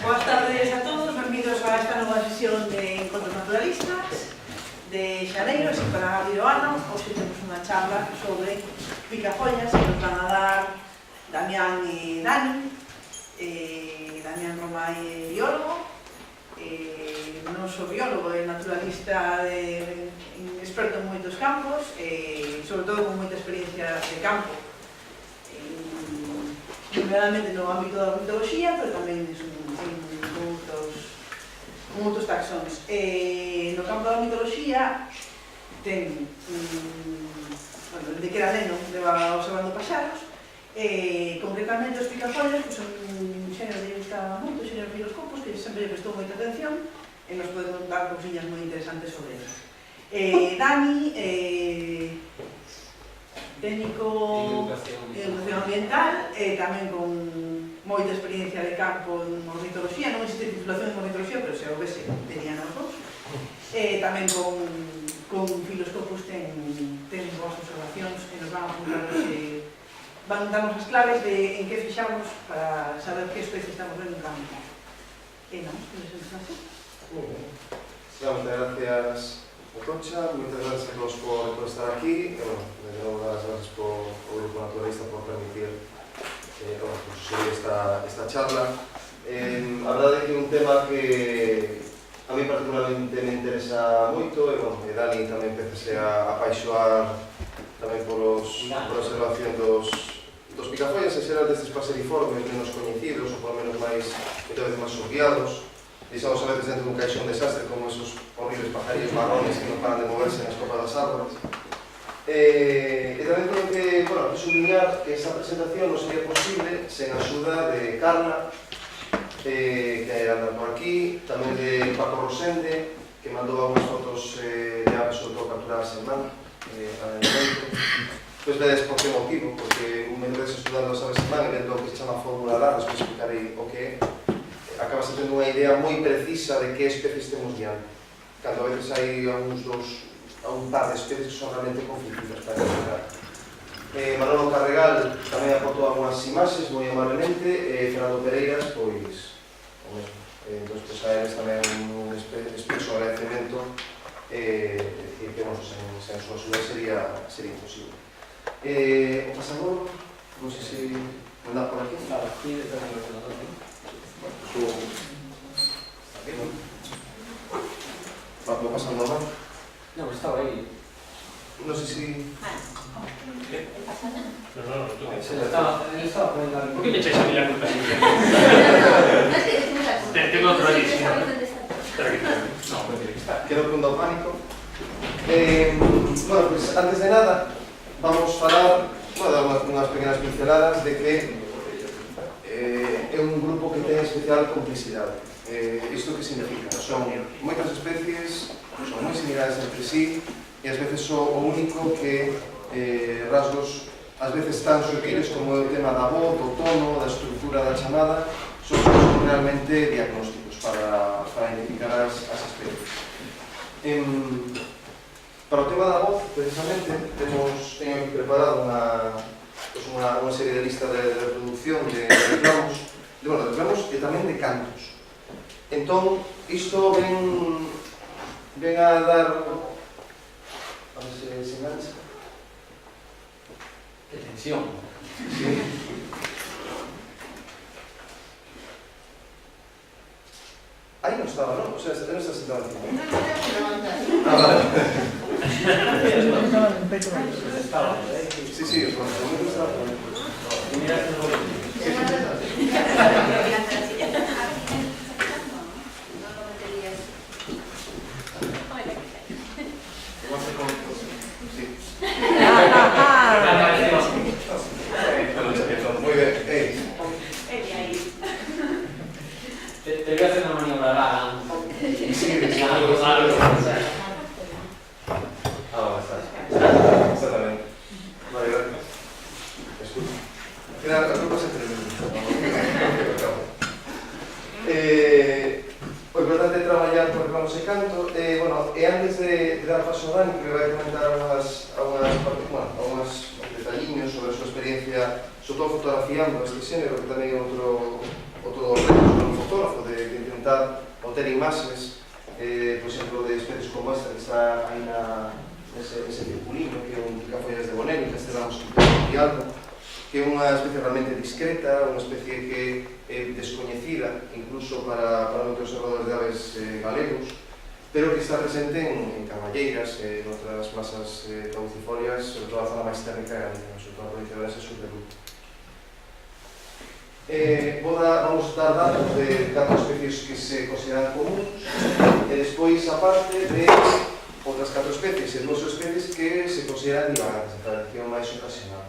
Boas tardes a todos, benvidos a esta nova sesión de Encontros Naturalistas de xaneiro, así para abrir o ano. Hoxe temos unha charla sobre picafollas que nos van a dar Damián e Dani. Damián Romay é biólogo, non sou biólogo, é naturalista experto en moitos campos, sobre todo con moita experiencia de campo, primeramente no ámbito da ornitoloxía, pero tamén con outros taxóns. No campo da ornitoloxía ten, desde que era neno, leva observando paxaros, concretamente os picafollas, que son un xénero que lle gusta moito, xénero filoscopos, que sempre lle prestou moita atención, e nos pode contar cousiñas moi interesantes sobre eles. Dani, técnico de educación ambiental, tamén con moita experiencia de campo en ornitoloxía, non existe titulación en ornitoloxía, pero se houvese, tenían os dous. Tamén con filoscopos ten boas observacións e nos van a apuntar van darnos as claves de en que fixamos para saber que especie estamos vendo en campo. Non? Muy bien. Muchas gracias, Ococha. Muchas gracias a todos por estar aquí. De nuevo, las gracias por el Grupo Naturalista por permitir seguir esta charla. A verdade é que é un tema que a mí particularmente me interesa moito, e Dani tamén empecese a apaixoar tamén por a observación dos picafollas, en xeral destes paseriformes menos coñecidos, ou por menos moitas veces máis obviados. Deixamos a veces dentro dun caixón desastre, como esos horribles pajarillos marrones que non paran de moverse nas copas das árboles. E tamén teño que subliñar que esa presentación non sería posible sen a axuda de Carla, que anda por aquí, tamén de Paco Rosende, que mandou algunhas fotos de aves, sobre todo capturadas en man, Pois vedes por que motivo, porque un vedes estudando as aves en man e vendo o que se chama fórmula LAR, despois explicarei o que é, acabas tendo unha idea moi precisa de que especies temos diante. Cando a veces hai un par de especies que son realmente conflictivas para explicar. Manolo Carregal tamén aportou algunhas imaxes moi amablemente, e Fernando Pereiras, pois, o mesmo. Entón, a eles tamén un expreso agradecemento, decir que sen súa axuda sería imposible. O pasador, non sei se anda por aquí. Claro, aquí detrás do ordenador, ¿no? ¿Lo pasan normal? No, estaba ahí. No sé si... ¿Qué? No, tú. Él estaba poniendo la... ¿Por qué me echáis a mí la culpa? Tengo otro ahí, sí. Espera que no, pues tiene que estar. Quedo con do pánico. Bueno, pues antes de nada, vamos a falar, dar unhas pequenas pinceladas de que é un grupo que ten especial complicidade. Isto que significa? Son moitas especies, son moi similares entre sí, e ás veces son o único que rasgos ás veces tan sutiles como o tema da voz, do tono, da estrutura da chamada, son realmente diagnósticos para identificar as especies. Para o tema da voz, precisamente, teño aquí preparado unha serie de lista de reproducción de reclamos, e tamén de cantos. Entón, isto ven a dar... A ver se engancha. ¡Qué tensión! Sí. Ahí no estaba, ¿no? O sea, no está sentado aquí. Ah, vale. Estaba, Sí, el conocimiento estaba por ahí. Mira, es Muy bien. Te voy a hacer una maniobra rara. Exactamente. Vale, gracias. Escucha. Mira, la culpa es entre mí. O importante é traballar por reclamos e canto. E antes de dar paso a Dani, que me vai comentar algunas detalliños sobre a súa experiencia, sobre todo fotografiando este xénero, que tamén é outro dos retos como fotógrafo de intentar obter imaxes, por exemplo, de especies como esta que está aí nese circulino, que é un picafollas de Bonelli, que estelamos que algo, que é unha especie realmente discreta, unha especie que é descoñecida, incluso para moitos observadores de aves galegos, pero que está presente en carballeiras e en outras masas caducifolias, sobre todo a zona máis térmica de Galicia, sobre todo a provincia de Ourense e sur de Lugo. Vamos dar datos de 4 especies que se consideran comuns e despois, aparte, de outras 4 especies e 2 especies que se consideran divagantes, de tradición máis ocasional.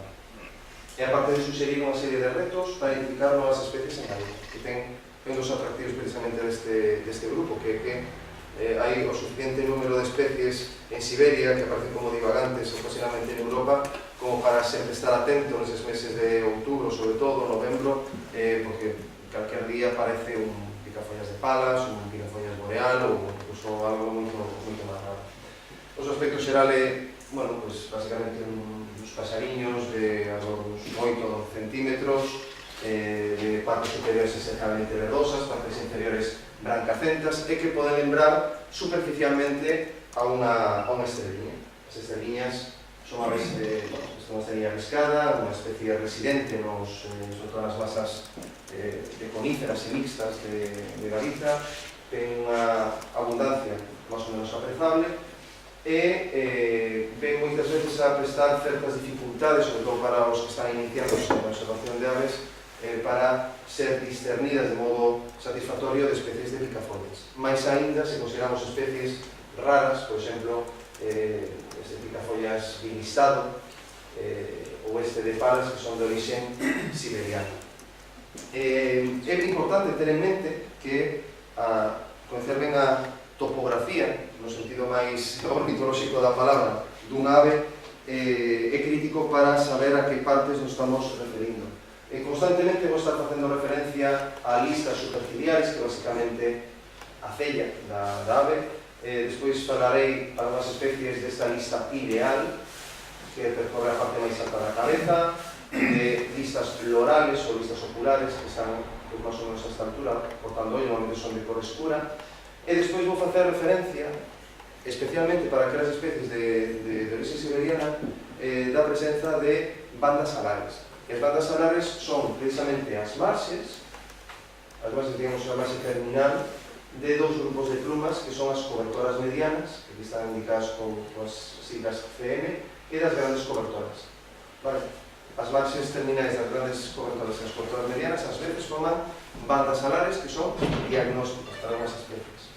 E aparte de sugerir unha serie de retos para identificar novas especies en Galicia, que ten un dos atractivos precisamente deste grupo, que é que hai o suficiente número de especies en Siberia que aparecen como divagantes ocasionalmente en Europa como para sempre estar atento neses meses de outubro, sobre todo, novembro, porque calquer día aparece un picafollas de palas, un picafollas boreal ou incluso algo moito máis raro. O aspecto xeral é, bueno, pues, basicamente uns pasariños de uns 8 centímetros, de partes superiores esencialmente verdosas, partes inferiores brancacentas, e que poden lembrar superficialmente a unha estreliña. As estreliñas son aves, unha estreliña riscada, unha especie residente sobre todas as masas de coníferas e mixtas de Galiza, ten unha abundancia máis ou menos aprezable e ven moitas veces a prestar certas dificultades, sobre todo para os que están iniciados en a observación de aves, para ser discernidas de modo satisfactorio de especies de picafollas. Mais aínda, se consideramos especies raras, por exemplo, este picafollas bilistado ou este de palas, que son de origen siberiana. É importante ter en mente que conocer ben a topografía, no sentido máis ornitolóxico da palabra, dunha ave é crítico para saber a que partes nos estamos referindo. Constantemente vou estar facendo referencia a listas superciliares, que basicamente a cella da ave. Despois falarei para unhas especies desta lista ideal, que percorre a parte máis alta da cabeza, de listas florales ou listas oculares, que están máis ou menos a esta altura, cortando ollo, normalmente son de cor escura. E despois vou facer referencia, especialmente para aquelas especies de orixe siberiana, da presenza de bandas alares. E as bandas alares son precisamente as marxes, digamos, a marxe terminal de 2 grupos de plumas que son as cobertoras medianas, que aquí están indicadas con as siglas CM, e das grandes cobertoras. As marxes terminais das grandes cobertoras e as cobertoras medianas ás veces forman bandas alares que son diagnósticos para unhas especies.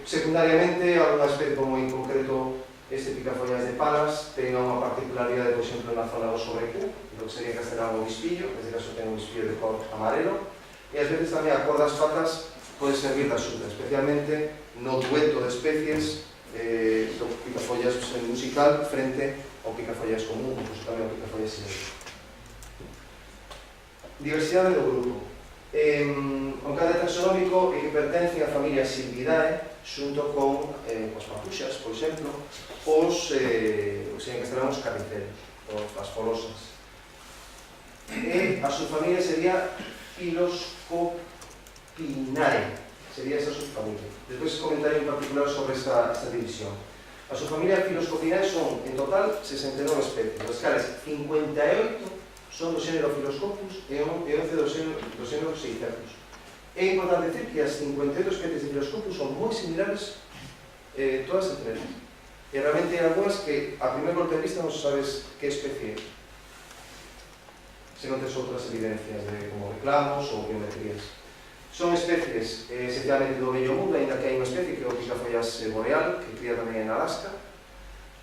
Secundariamente, alguna especie como en concreto este picafollas de palas ten unha particularidade, por exemplo, na zona do sobrecu, do que sería en castelán o bispillo, neste caso ten un bispillo de cor amarelo, e ás veces tamén a cor das patas pode servir de axuda, especialmente no dueto de especies do picafollas musical frente ao picafollas común, incluso tamén ao picafollas silvestre. Diversidade do grupo. O encadre taxonómico é que pertence á familia Silvidae, xunto con as papuxas, por exemplo, os en castelán os carniceros, as folosas. E a subfamilia sería Philoscopinae, sería esa subfamilia. Despois comentaré en particular sobre esta división. A subfamilia Philoscopinae son, en total, 69 especies, das cales 58 son do xénero Philoscopus e 11 do xénero Seicercus. É importante decir que as 58 especies de Philoscopus son moi similares todas entre elas. E realmente hai algunhas que a primer golpe de vista non sabes que especie é, se non tes outras evidencias como reclamos ou biometrías. Son especies esencialmente do vello mundo, ainda que hai unha especie que é o picafollas boreal, que cría tamén en Alaska,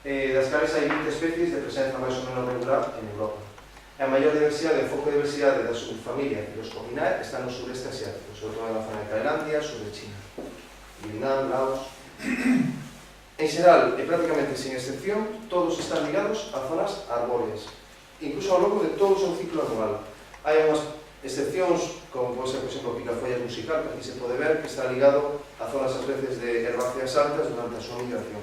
das cales hai 20 especies de presenza máis ou menos regular en Europa. A maior diversidade, o foco de diversidade da subfamilia Philoscopinae está no sureste asiático, sobre todo na zona de Tailandia, sur de China, Vietnam, Laos. En xeral, e prácticamente sin excepción, todos están ligados a zonas arbóreas, incluso ao longo de todo o seu ciclo anual. Hai unhas excepcións, como pode ser, por exemplo, o picafollas musical, que aquí se pode ver, que está ligado a zonas ás veces de herbáceas altas durante a súa migración.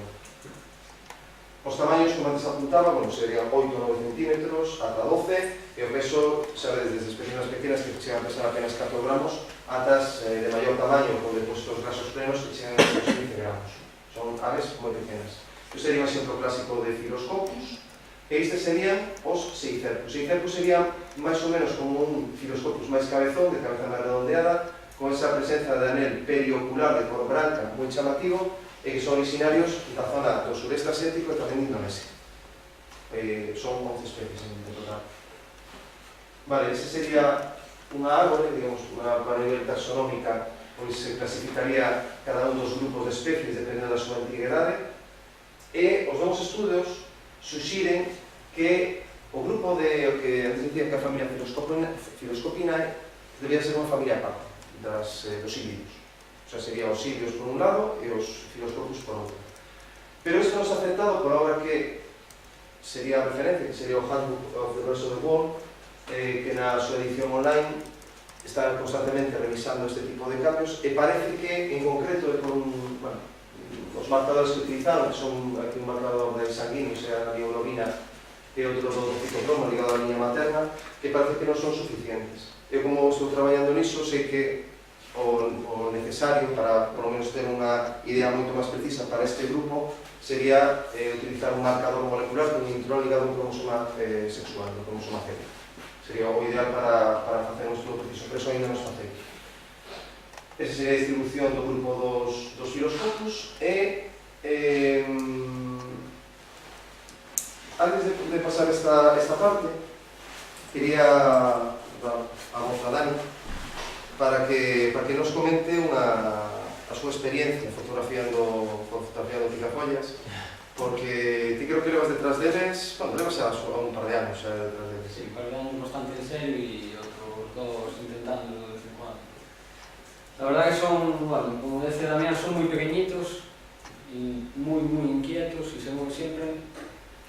Os tamaños, como antes apuntaba, bueno, serían 8 ou 9 centímetros, ata 12, e o peso, sabedes, desde especinas pequenas que chegan a pesar apenas 4 gramos, atas de maior tamaño, con depósitos grasos plenos que chegan a uns 15 gramos. Son aves moi pequenas. Este sería un exemplo clásico de Philoscopus, e estes serían os Seicercus. Seicercus sería máis ou menos como un Philoscopus máis cabezón, de cabeza máis redondeada, con esa presenza de anel periocular de cor branca moi chamativo, e que son originarios da zona do sureste asiático e tamén de Indonesia. Son 11 especies en total. Vale, ese sería unha árbore, digamos, unha nivel taxonómica, pois se clasificaría cada un dos grupos de especies dependendo da súa antigüedade, e os novos estudos suxiren que o grupo de o que antes dicía que a familia Philoscopinae debía ser unha familia aparte dos híbridos. O sea, sería os híbridos por un lado e os Philoscopus por outro. Pero isto non está aceptado por obra que sería a referencia, que sería o Handbook of the Rest of the World, que na súa edición online está constantemente revisando este tipo de cambios, e parece que, en concreto, os marcadores que utilizaron, que son aquí un marcador de sanguíneo, sea la bioglobina, e outro do citocromo ligado á liña materna, que parece que non son suficientes. Eu, como estou traballando niso, sei que o necesario para, por lo menos, ter unha idea moito máis precisa para este grupo sería utilizar un marcador molecular con un intrón ligado a un cromosoma sexual, un cromosoma C. Sería o ideal para facer un estudo preciso, pero eso ainda non está feito. Esa sería a distribución do grupo dos Philoscopus e antes de pasar esta parte quería a voz a Dani para que nos comente a súa experiencia fotografiando picafollas, porque ti creo que levas detrás deles, bueno, levas a un par de anos detrás deles. Sí, un par de anos bastante en serio e outros dos intentando de vez en cuando. La verdad que son, bueno, como dice Damián, son moi pequeñitos y muy inquietos y se mueven siempre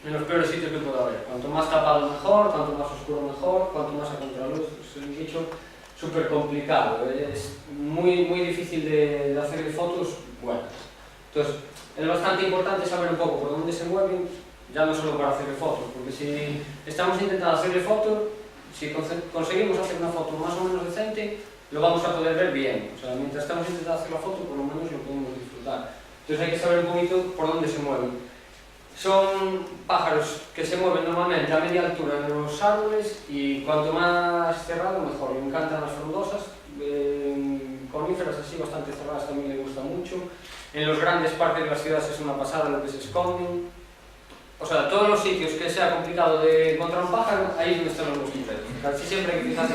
en los peores sitios que pueda haber. Cuanto más tapado mejor, cuanto más oscuro mejor, cuanto más a contraluz. Es un bicho súper complicado, es muy difícil de hacer fotos buenas. Entonces, es bastante importante saber un poco por dónde se mueven, ya no solo para hacer fotos, porque si estamos intentando hacerle fotos, si conseguimos hacer una foto más o menos decente, lo vamos a poder ver bien. O sea, mientras estamos intentando hacer la foto, por lo menos lo podemos disfrutar. Entonces hay que saber un poquito por dónde se mueven. Son pájaros que se mueven normalmente a media altura en los árboles y cuanto más cerrado mejor. Me encantan las frondosas, coníferas así bastante cerradas también me gusta mucho. En los grandes parques de las ciudades es una pasada lo que se esconden. O sea, todos los sitios que sea complicado de encontrar un pájaro, ahí es donde están los mosquitos. Casi siempre hay que fijarse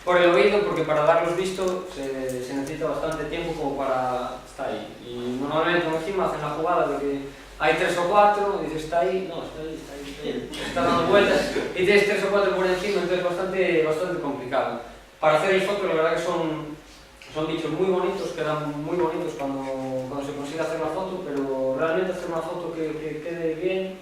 por el oído, porque para darlos visto se necesita bastante tiempo como para estar ahí. Y normalmente encima hacen la jugada de que hay 3 o 4, y dices, está ahí, no, está ahí, está dando vueltas, y tienes 3 o 4 por encima, entonces bastante complicado. Para hacer el foto, la verdad que son bichos muy bonitos, quedan muy bonitos cuando se consigue hacer la foto, pero realmente hacer una foto que quede bien,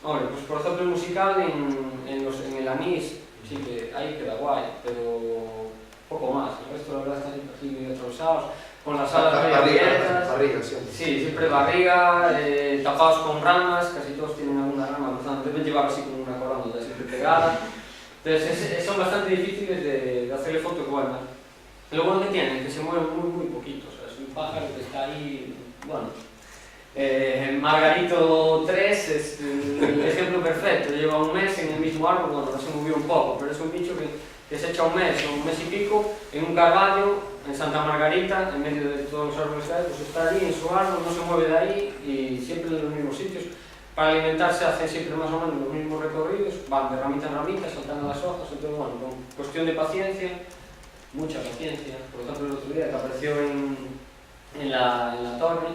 hombre, pues por ejemplo el musical en el anís, sí que ahí queda guay, pero poco más, el resto la verdad están aquí medio atravesados, con las alas medio abiertas, barriga, siempre. Sí, siempre barriga, tapados con ramas, casi todos tienen alguna rama, deben llevar así como una corona siempre pegada, entonces son bastante difíciles de hacerle fotos buenas. Lo bueno que tienen es que se mueven muy poquito, o sea, es un pájaro que está ahí, bueno, Margarito 3 es el ejemplo perfecto, lleva un mes en el mismo árbol, bueno, no se movió un poco, pero es un bicho que se echa un mes y pico en un carvalho en Santa Margarita, en medio de todos los árboles que hay, pues está allí en su árbol, no se mueve de ahí y siempre en los mismos sitios. Para alimentarse hacen siempre más o menos los mismos recorridos, van de ramita en ramita, saltando las hojas, entonces bueno, con cuestión de paciencia, mucha paciencia. Por ejemplo, el otro día que apareció en la torre,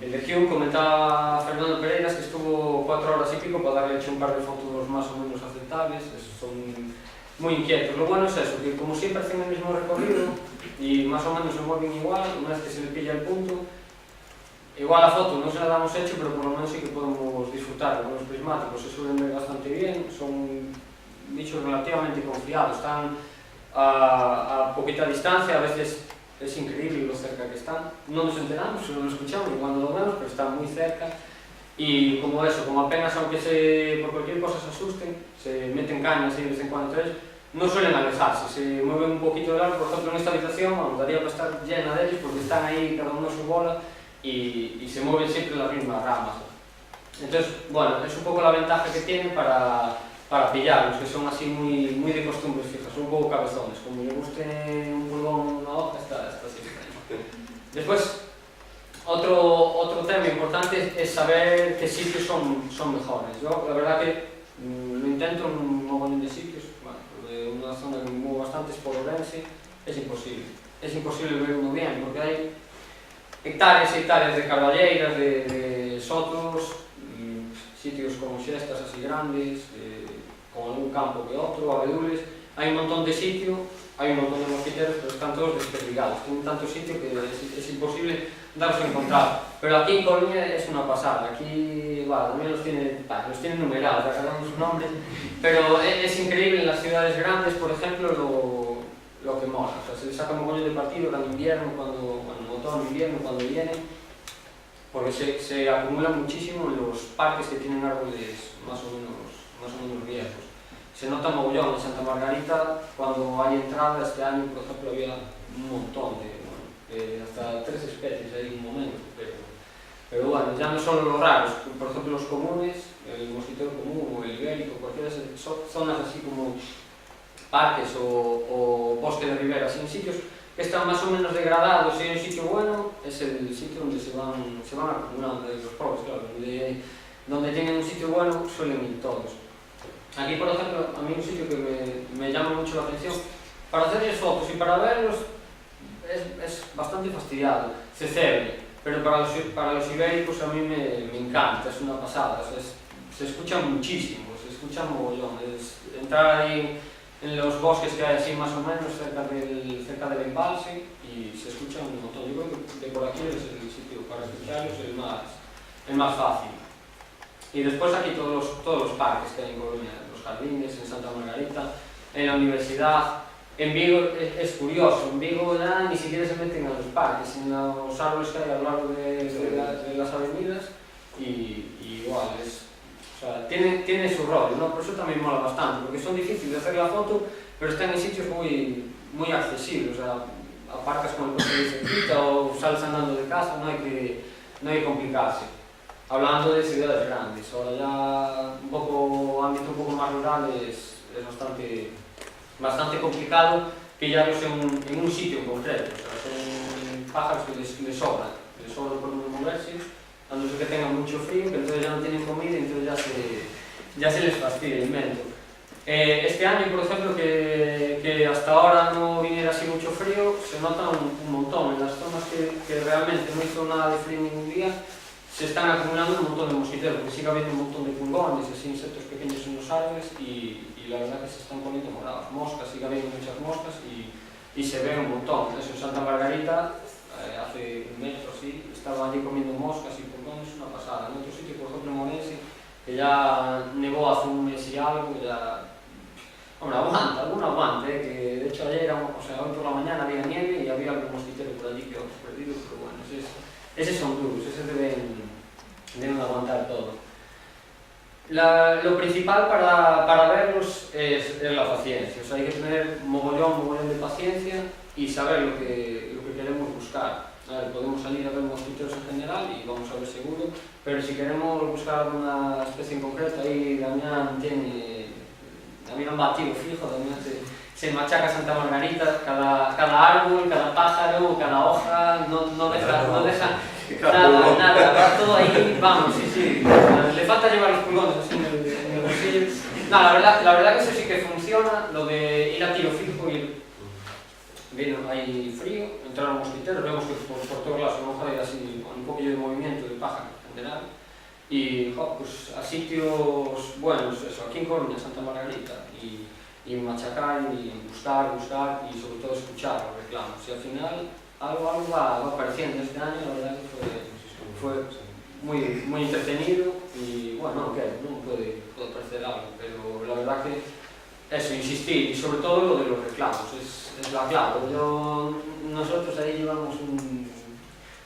el de Hume, comentaba Fernando Pereiras que estuvo 4 horas y pico para darle hecho un par de fotos más o menos aceptables, son muy inquietos. Lo bueno es eso, que como siempre hacen el mismo recorrido y más o menos se mueven igual, una vez que se le pilla el punto, igual la foto no se la damos hecho, pero por lo menos sí que podemos disfrutar. Con los prismáticos se suelen ver bastante bien, son bichos relativamente confiados, están a poquita distancia, a veces es increíble lo cerca que están, no nos enteramos, solo lo escuchamos y cuando lo vemos, pero están muy cerca y como eso, como apenas aunque por cualquier cosa se asusten, se meten cañas y de vez en cuando entre ellos, no suelen alejarse, se mueven un poquito de lado. Por ejemplo, en esta habitación, vamos, daría para estar llena de ellos porque están ahí cada uno a su bola y se mueven siempre las mismas ramas. Entonces, bueno, es un poco la ventaja que tienen para pillarlos, que son así muy de costumbres fijas, son un poco cabezones, como le guste un pulgón, una hoja, está siempre. Después, otro tema importante es saber qué sitios son mejores. Yo, la verdad que lo intento en un montón de sitios. Una zona que me muevo bastante es por Ourense, es imposible ver uno bien, porque hay hectáreas y hectáreas de carballeiras, de sotos, sitios como xestas así grandes, con algún campo que otro, abedules, hay un montón de sitio, hay un montón de mosquiteros, pero están todos desperdigados, tienen tanto sitio que es imposible darlos a encontrar. Pero aquí en Coruña es una pasada, aquí también los tienen numerados, cada uno su nombre, pero es increíble en las ciudades grandes, por ejemplo, lo que mola. O sea, se saca un montón de partido en invierno, en otoño, invierno, cuando vienen, porque se acumula muchísimo en los parques que tienen árboles más o menos viejos. Se nota mogollón en Santa Margarita, cuando hay entrada, este año, por ejemplo, había un montón hasta 3 especies ahí en un momento, pero bueno, ya no solo los raros, por ejemplo los comunes, el mosquitero común o el ibérico, cualquiera de esas zonas así como parques o bosque de ribera, así en sitios que están más o menos degradados y hay un sitio bueno, es el sitio donde se van acumulando los pobres, claro, donde tienen un sitio bueno suelen ir todos. Aquí, por ejemplo, a mí un sitio que me llama mucho la atención, para hacerles fotos y para verlos es bastante fastidiado, Cecebre, pero para los ibéricos a mí me encanta, es una pasada, o sea, se escucha muchísimo, se escucha mogollón, entrar ahí en los bosques que hay así más o menos cerca del embalse y se escucha un montón. Yo creo que por aquí es el sitio para escucharlos el más fácil. Y después aquí todos los parques que hay en Coruña, los jardines, en Santa Margarita, en la universidad. En Vigo es curioso, en Vigo ya ni siquiera se meten a los parques, en los árboles que hay a lo largo de las avenidas y igual, o sea, tiene su rol, ¿no? Por eso también mola bastante, porque son difíciles de hacer la foto, pero están en sitios muy accesibles, o sea, aparcas con el coche de cerquita o sales andando de casa, no hay que complicarse. Hablando de ciudades grandes, ahora ya ámbito un poco más rural es bastante complicado pillarlos en un sitio en concreto, o sea, son pájaros que les sobran por donde moverse, a no ser que tengan mucho frío, que entonces ya no tienen comida y entonces ya se les fastidia el invento. Este año, por ejemplo, que hasta ahora no viniera así mucho frío, se nota un montón en las zonas que realmente no hizo nada de frío ningún día. Se están acumulando un montón de mosquiteros, porque sigue habiendo un montón de pulgones, así insectos pequeños en los árboles y la verdad que se están poniendo morados. Moscas, sigue habiendo muchas moscas y se ve un montón. Eso en Santa Margarita, hace un mes o así, estaba allí comiendo moscas y pulgones, una pasada. En otro sitio, por ejemplo en Ourense, que ya nevó hace un mes y algo, ya... Hombre, alguna aguanta, que de hecho ayer, o sea, hoy por la mañana había nieve y había algún mosquitero por allí que otros perdidos, pero bueno, esos son duros, esos deben aguantar todo. Lo principal para verlos es la paciencia, o sea, hay que tener mogollón de paciencia y saber lo que queremos buscar. A ver, podemos salir a ver mosquiteros en general y vamos a ver seguro, pero si queremos buscar alguna especie en concreto, ahí Damián un batido fijo, Damián se machaca Santa Margarita, cada árbol, cada pájaro, cada hoja, no deja nada, va todo ahí, vamos, sí. Le falta llevar los pulgones así en el bolsillo. No, la verdad que eso sí que funciona, lo de ir a tiro fijo y viene hay frío, entrar a los mosquiteros, vemos que por todos lados hay así un poquillo de movimiento de pájaro en general. Y pues a sitios buenos, eso, aquí en Coruña, Santa Margarita, y machacar y buscar y sobre todo escuchar los reclamos. Y al final algo va apareciendo este año, la verdad que fue muy entretenido y bueno, no puede parecer algo, pero la verdad que eso, insistir y sobre todo lo de los reclamos, es la clave. Nosotros ahí llevamos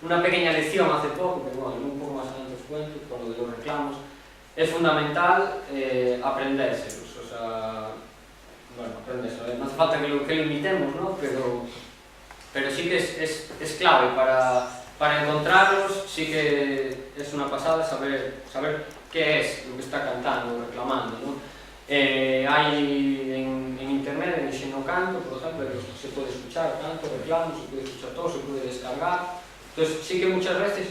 una pequeña lección hace poco, pero bueno, un poco más adelante cuento, con lo de los reclamos, es fundamental aprendérselos, o sea, bueno, aprendérselos, no hace falta que lo imitemos, ¿no? Pero sí que es clave para encontrarlos, sí que es una pasada saber qué es lo que está cantando, reclamando, ¿no? Hay en internet, en Xenocanto, por ejemplo, se puede escuchar canto, reclamo, se puede escuchar todo, se puede descargar. Entonces sí que muchas veces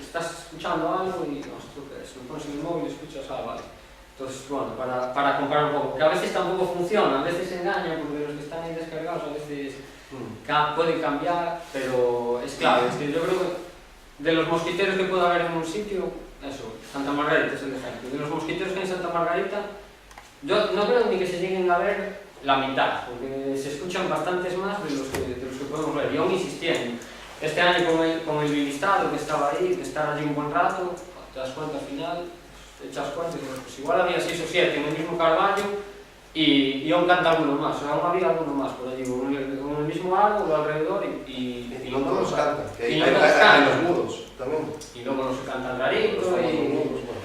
estás escuchando algo y no sé qué es, lo pones en el móvil y escuchas algo, ¿vale? Entonces, bueno, para comparar un poco, que a veces tampoco funciona, a veces engaña, porque los que están ahí descargados a veces puede cambiar, pero es clave. Es que yo creo que de los mosquiteros que puede haber en un sitio, eso, Santa Margarita es el ejemplo. De los mosquiteros que hay en Santa Margarita, yo no creo ni que se lleguen a ver la mitad, porque se escuchan bastantes más de los que podemos ver. Y aún insistiendo, este año con el bilistado que estaba ahí, que estar allí un buen rato, te das cuenta al final, te echas cuenta y dices, pues igual había 6 o 7 en el mismo Carballo y aún canta alguno más, o sea, aún había alguno más por allí, con el mismo árbol alrededor y no todos cantan, que hay los mudos también. Y luego los que cantan rarito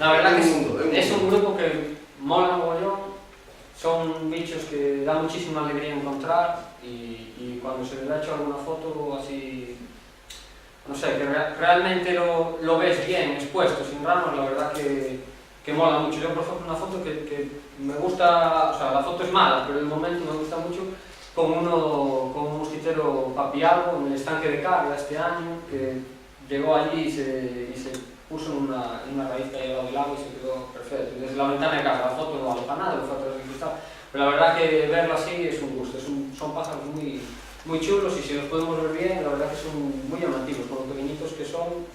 la verdad que es un grupo que mola mogollón, son bichos que da muchísima alegría encontrar y cuando se les ha hecho alguna foto así, no sé, que realmente lo ves bien expuesto, sin ramas, la verdad que mola mucho. Yo, por ejemplo, una foto que me gusta, o sea, la foto es mala, pero el momento me gusta mucho, con un mosquitero papialbo en el estanque de carga este año, que llegó allí y se puso en una raíz que hay al lado del agua y se quedó perfecto. Desde la ventana de casa, la foto no vale para nada, la foto de cristal, pero la verdad que verlo así es un gusto, son pájaros muy chulos y si los podemos ver bien, la verdad que son muy llamativos, con lo pequeñitos que son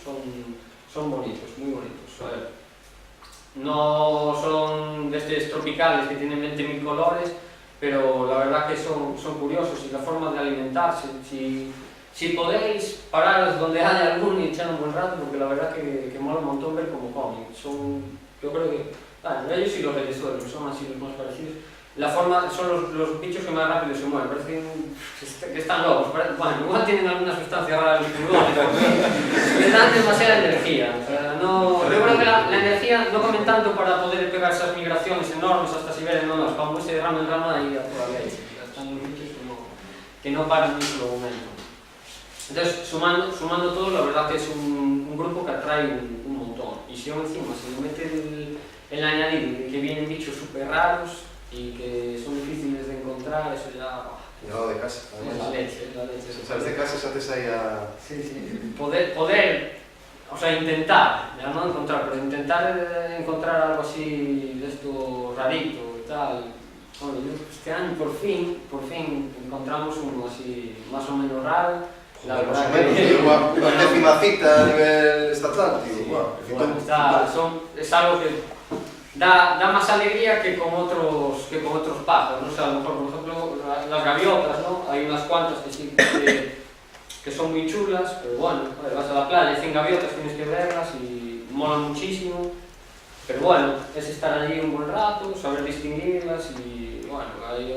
bonitos, muy bonitos. A ver, no son de estos tropicales que tienen 20.000 colores, pero la verdad que son curiosos y la forma de alimentarse. Si podéis, pararos donde haya alguno y echar un buen rato, porque la verdad que mola un montón ver cómo comen. Yo creo que, ellos y los reyesuelos, que son así los más parecidos. La forma, son los bichos que más rápido se mueven, parecen que están locos. Bueno, igual tienen alguna sustancia rara en los pulmones, porque les dan demasiada energía. O sea, yo creo que la energía no comen tanto para poder pegar esas migraciones enormes hasta Siberia, no, es como ese rama en rama y a toda leche. Están los bichos que no paran ni un solo momento. Entonces, sumando todo, la verdad que es un grupo que atrae un montón. Y si aún encima se le mete el añadido de que vienen bichos súper raros y que son difíciles de encontrar, eso ya... Llegado de casa. Es la leche. Sabes de casa antes ahí a... Sí. Poder, o sea, intentar, ya no encontrar, pero intentar encontrar algo así de esto rarito y tal. Bueno, este año por fin encontramos uno así más o menos raro. La más o menos, una décima cita a nivel estatal, tío. Sí, bueno, es algo que da más alegría que con otros pájaros, ¿no? O sea, a lo mejor, por ejemplo, las gaviotas, ¿no? Hay unas cuantas que sí que son muy chulas, pero bueno, vas a la playa, hay 100 gaviotas, tienes que verlas y molan muchísimo, pero bueno, es estar allí un buen rato, saber distinguirlas y bueno, hay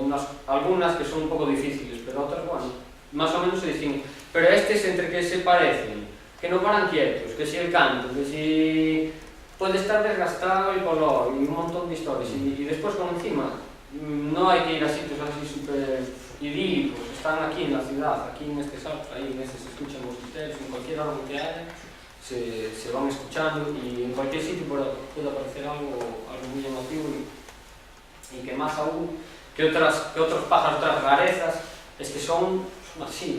algunas que son un poco difíciles, pero otras, bueno, más o menos se distinguen. Pero es entre que se parecen, que no paran quietos, que si el canto, que si puede estar desgastado el color y un montón de historias. Y después con encima, no hay que ir a sitios así súper idílicos, están aquí en la ciudad, aquí en este salto, ahí en este se escuchan mosquiteros, en cualquier árbol que haya, se van escuchando y en cualquier sitio puede aparecer algo muy llamativo y que más aún que otros pájaros, otras rarezas, es que son así,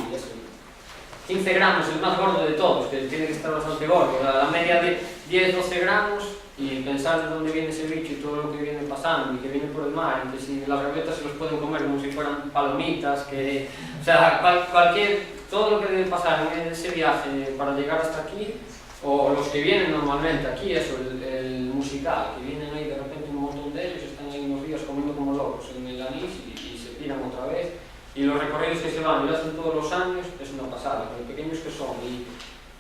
15 gramos, el más gordo de todos, que tiene que estar bastante gordo, la media de 10-12 gramos y pensar de dónde viene ese bicho y todo lo que viene pasando y que viene por el mar y que si las gaviotas se los pueden comer como si fueran palomitas, o sea, todo lo que debe pasar en ese viaje para llegar hasta aquí, o los que vienen normalmente aquí, eso, el musical, que vienen ahí de repente un montón de ellos, están ahí unos días comiendo como locos en el anís y se tiran otra vez. Y los recorridos que se van y lo hacen todos los años es una pasada, con lo pequeños que son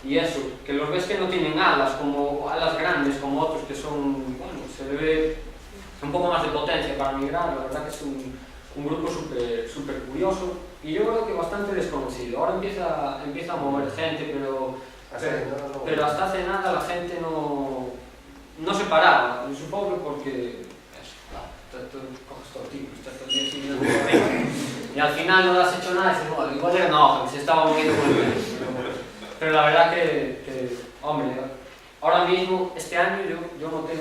y eso, que los ves que no tienen alas, como alas grandes como otros que son, bueno, se le ve un poco más de potencia para migrar, la verdad que es un grupo súper curioso y yo creo que bastante desconocido. Ahora empieza a mover gente, pero hasta hace nada la gente no no se paraba, yo supongo que porque eso, claro, coges todo tipo, estás todo el día siguiendo por arriba y al final no has hecho nada y dices, bueno, igual era una hoja que se estaba moviendo por el medio, pero la verdad que hombre, ahora mismo, este año yo noté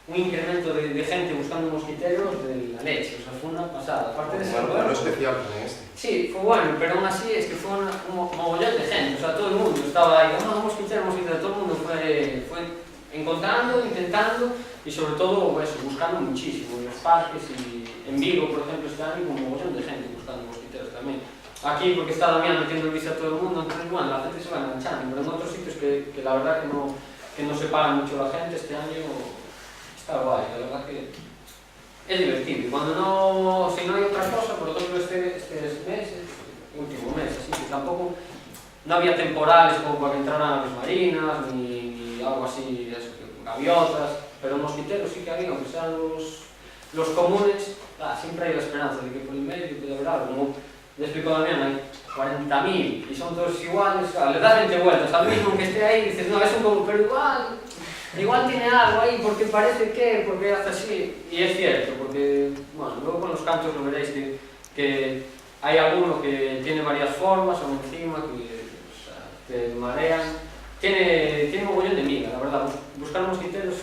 un incremento de gente buscando mosquiteros de la leche, o sea, fue una pasada. Aparte de ser Bueno, especial también este. Sí, fue bueno, pero aún así es que fue un mogollón de gente, o sea, todo el mundo estaba ahí, mosquitero, todo el mundo fue encontrando, intentando y sobre todo eso, buscando muchísimo en los parques y en Vigo, por ejemplo, este año hubo un mogollón de gente buscando mosquiteros también. Aquí, porque está Damián metiendo el bici a todo el mundo, entonces bueno, la gente se va enganchando, pero en otros sitios que la verdad que no se para mucho la gente, este año está guay, la verdad que es divertido. Y cuando no, si no hay otra cosa, por ejemplo este mes, último mes, así que tampoco no había temporales como para que entraran aves marinas, ni algo así, eso, gaviotas, pero mosquiteros sí que había, aunque sean los comunes, siempre hay la esperanza de que por el medio puede haber algo. Como le explicó Damián, hay 40.000 y son todos iguales, le das 20 vueltas al mismo que esté ahí y dices, no, es un común, pero igual tiene algo ahí, porque parece porque hace así, y es cierto, porque, bueno, luego con los cantos lo veréis que hay alguno que tiene varias formas, o encima, que te marean, tiene un mogollón de miga, la verdad, buscar mosquiteros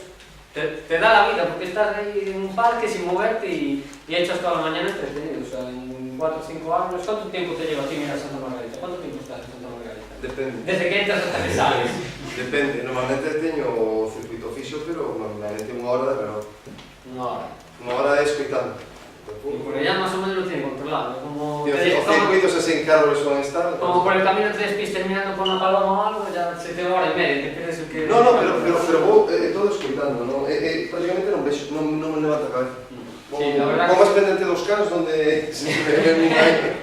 te da la vida, porque estás ahí en un parque sin moverte y echas toda la mañana entretenido, o sea, en 4 o 5 árboles. ¿Cuánto tiempo te lleva a ti mirar Santa Margarita? ¿Cuánto tiempo estás en Santa Margarita? Depende. Desde que entras hasta que sales. Depende, normalmente teño circuito fixo, pero normalmente unha hora de reloj. Unha hora é escoitando. Y por allá más o menos lo tiene controlado, como Os circuitos así en que árboles van a estar. como por el camino te despistes mirando por una paloma o algo, ya se te va hora y media, te pierdes el que... No, pero vou todo escoitando, non? Prácticamente non vexo, non me levanta a cabeza. Sí, la verdad Vou máis pendente dos cans donde se me ven un aire,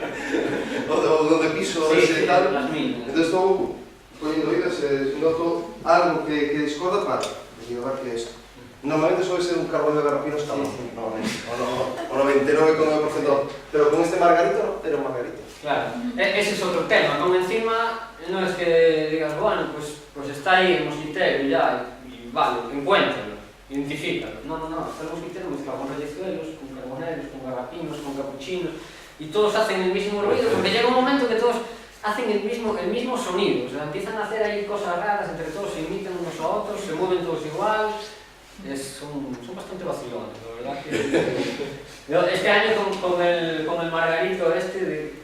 ou donde piso ese tal. Las minas. Entón estou poñendo oídas e noto algo que discorda, para llevar que isto. Normalmente suele ser un carbón de garrapino está mal, normalmente, o 99,9%, pero con este margarito no, pero margarito. Claro, ese es otro tema, como encima no es que digas, bueno, pues está ahí el mosquitero y ya, y vale, encuéntralo, identifícalo. No, está el mosquitero mezclado con reyezuelos, con carboneros, con garrapinos, con capuchinos, y todos hacen el mismo ruido, porque llega un momento que todos hacen el mismo sonido, o sea, empiezan a hacer ahí cosas raras, entre todos se imitan unos a otros, se mueven todos igual. Son bastante vacilones, la verdad que... Este año con el margarito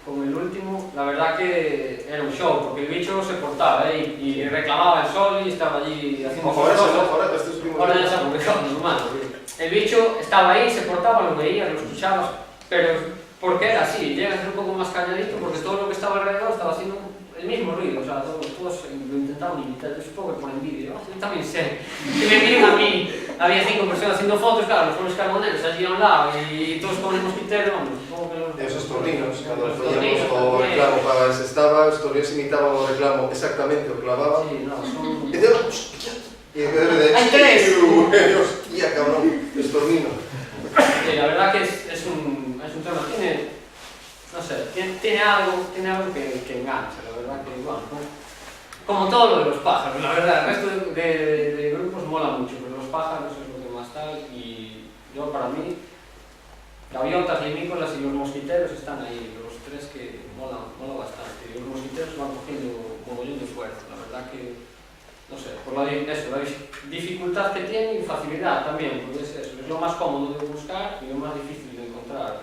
con el último, la verdad que era un show, porque el bicho se portaba y reclamaba el sol y estaba allí haciendo sus cosas. Ahora ya se ha publicado, normal. El bicho estaba ahí, se portaba, lo veías, lo escuchabas, pero porque era así, llegas a ser un poco más calladito porque todo lo que estaba alrededor estaba haciendo el mismo ruido, o sea, todos lo intentaban imitar, yo supongo que por envidia, ¿no? Yo también sé, que me miren a mí, había 5 personas haciendo fotos, claro, los carboneros allí a un lado y todos con el mosquitero, hombre, supongo que los... Esos torninos, cando poñemos o reclamo para ese estaba, os torninos imitaban o reclamo exactamente o clavaban. Sí, no, son... E deu, hostia, e de ¡Hay 3! hostia, cabrón, es tornino. Sí, la verdad que es un tema, no sé, tiene algo que engancha, la verdad que, bueno, como todo lo de los pájaros, la verdad, el resto de grupos mola mucho, pero los pájaros es lo que más tal, y yo para mí, gaviotas, limícolas y los mosquiteros están ahí, los tres que mola bastante, y los mosquiteros van cogiendo un mogollón de fuerza, la verdad que, no sé, por la dificultad que tiene y facilidad también, porque es eso, es lo más cómodo de buscar y lo más difícil de encontrar,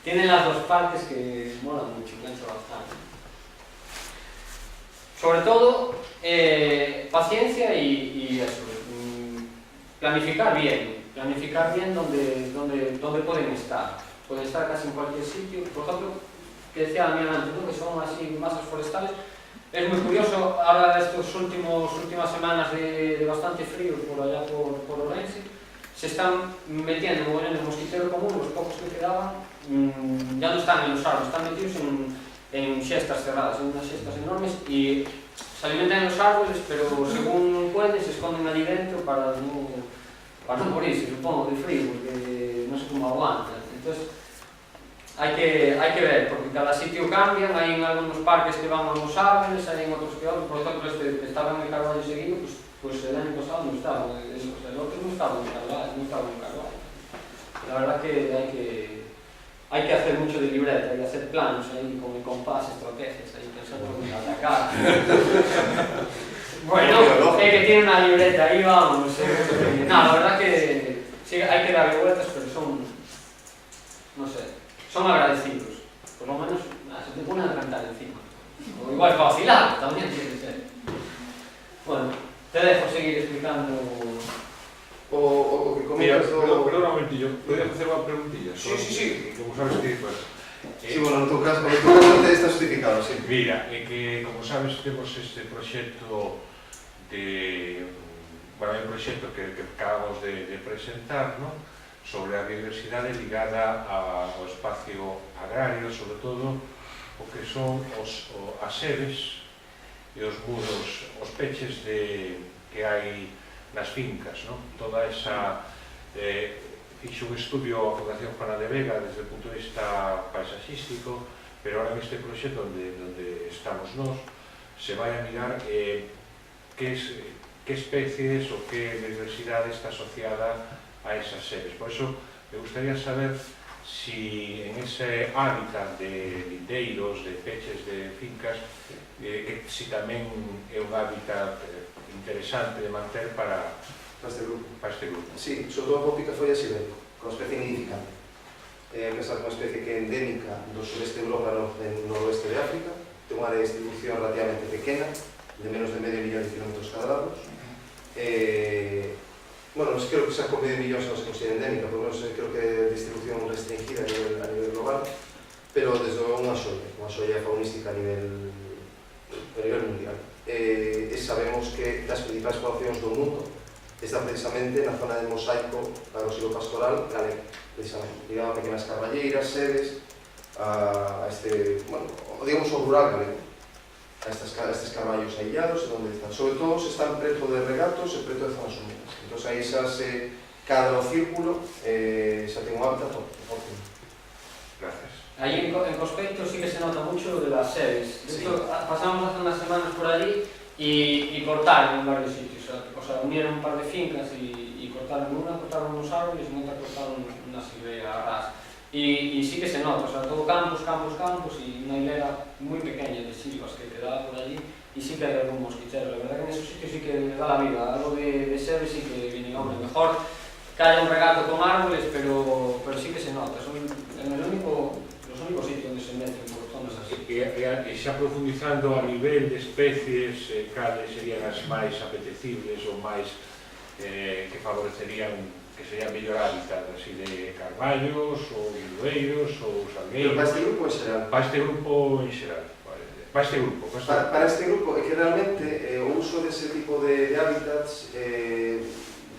tiene las dos partes que molan mucho, engancha bastante. Sobre todo, paciencia y eso, planificar bien dónde pueden estar. Pueden estar casi en cualquier sitio. Por ejemplo, que decía Damián antes, ¿no? Que son así masas forestales. Es muy curioso, ahora estas últimas semanas de bastante frío por allá por Orense, se están metiendo en mogollón de mosquitero común, los pocos que quedaban, ya no están en los árboles, están metidos en xestas cerradas, en unas xestas enormes y se alimentan en los árboles, pero según pueden se esconden allí dentro para no morirse, supongo, de frío, porque no sé cómo aguantan. Entonces, hay que ver, porque cada sitio cambia, hay en algunos parques que van a unos árboles, hay en otros que otros, por ejemplo, este que estaba en el Carballo seguido, pues Pues el año pasado no estaba, el otro no estaba en Carvalho. La verdad que hay que hacer mucho de libreta, hay que hacer planos ahí con el compás, estrategias, ahí pensando en atacar. Bueno, que tiene una libreta ahí, vamos. No, la verdad que sí, hay que darle vueltas, pero no sé, son agradecidos. Por lo menos se te ponen a cantar encima. O igual para vacilar, también tiene que ser. Bueno, te dejo seguir explicando. O que Mira, comentas perdón un momentillo, ¿podría hacer unha preguntilla? Sí. Como sabes que, pues, Sí, bueno, en tu caso te está justificado, sí. mira, que como sabes temos este proxecto de... Bueno, é un proxecto que acabamos de presentar, ¿no? Sobre a biodiversidade ligada ao espacio agrario, sobre todo o que son as sedes e os muros, os peches que hai nas fincas, ¿no? Toda esa... Fixo un estudio a Fundación Juana de Vega desde o punto de vista paisaxístico, pero ahora en este proxecto onde estamos nós se vai a mirar que especies ou que biodiversidade está asociada a esas sedes. Por eso me gustaría saber si en ese hábitat de lindeiros, de peches de fincas, que si tamén é un hábitat interesante de manter para este grupo. Sí, sobre todo con picafollas ibérico, con especie nidificante. Pensar que é unha especie que é endémica do sureste de Europa no noroeste de África, ten unha distribución relativamente pequena, de menos de medio millón de kilómetros cuadrados. Bueno, non creo que sea con medio millón se non se considera endémica, por lo menos creo que é distribución restringida a nivel global, pero desde unha xoia faunística a nivel mundial. E sabemos que das principais poblacións do mundo está precisamente na zona de mosaico para o silo pastoral galego, precisamente, ligado a pequenas carballeiras, sedes, a este, bueno, digamos o rural galego, a estes carballos aillados, onde están, sobre todo se están preto de regatos e preto de zonas húmedas. Entón aí xa se cadra o círculo, xa ten un hábitat óptimo. Gracias. Ahí en Cospeito sí que se nota mucho de las sedes. De hecho, pasamos hace unas semanas por allí y cortaron en varios sitios. O sea, unieron un par de fincas y cortaron unos árboles y en otra cortaron una silvera ras. Y sí que se nota, o sea, todo campos y una hilera muy pequeña de silvas que quedaba por allí y sí que hay algún mosquitero. La verdad que en esos sitios sí que les da la vida. Algo de sedes sí que viene, hombre, mejor que haya un regato con árboles, pero sí que se nota. Son los únicos sitios donde se meten por zonas así. E xa profundizando a nivel de especies, cales serían as máis apetecibles ou máis que favorecerían que serían mellor hábitat, así de carballos ou lindoeiros ou salgueiros? Para este grupo en xeral. Para este grupo en xeral. Para este grupo é que realmente o uso dese tipo de hábitats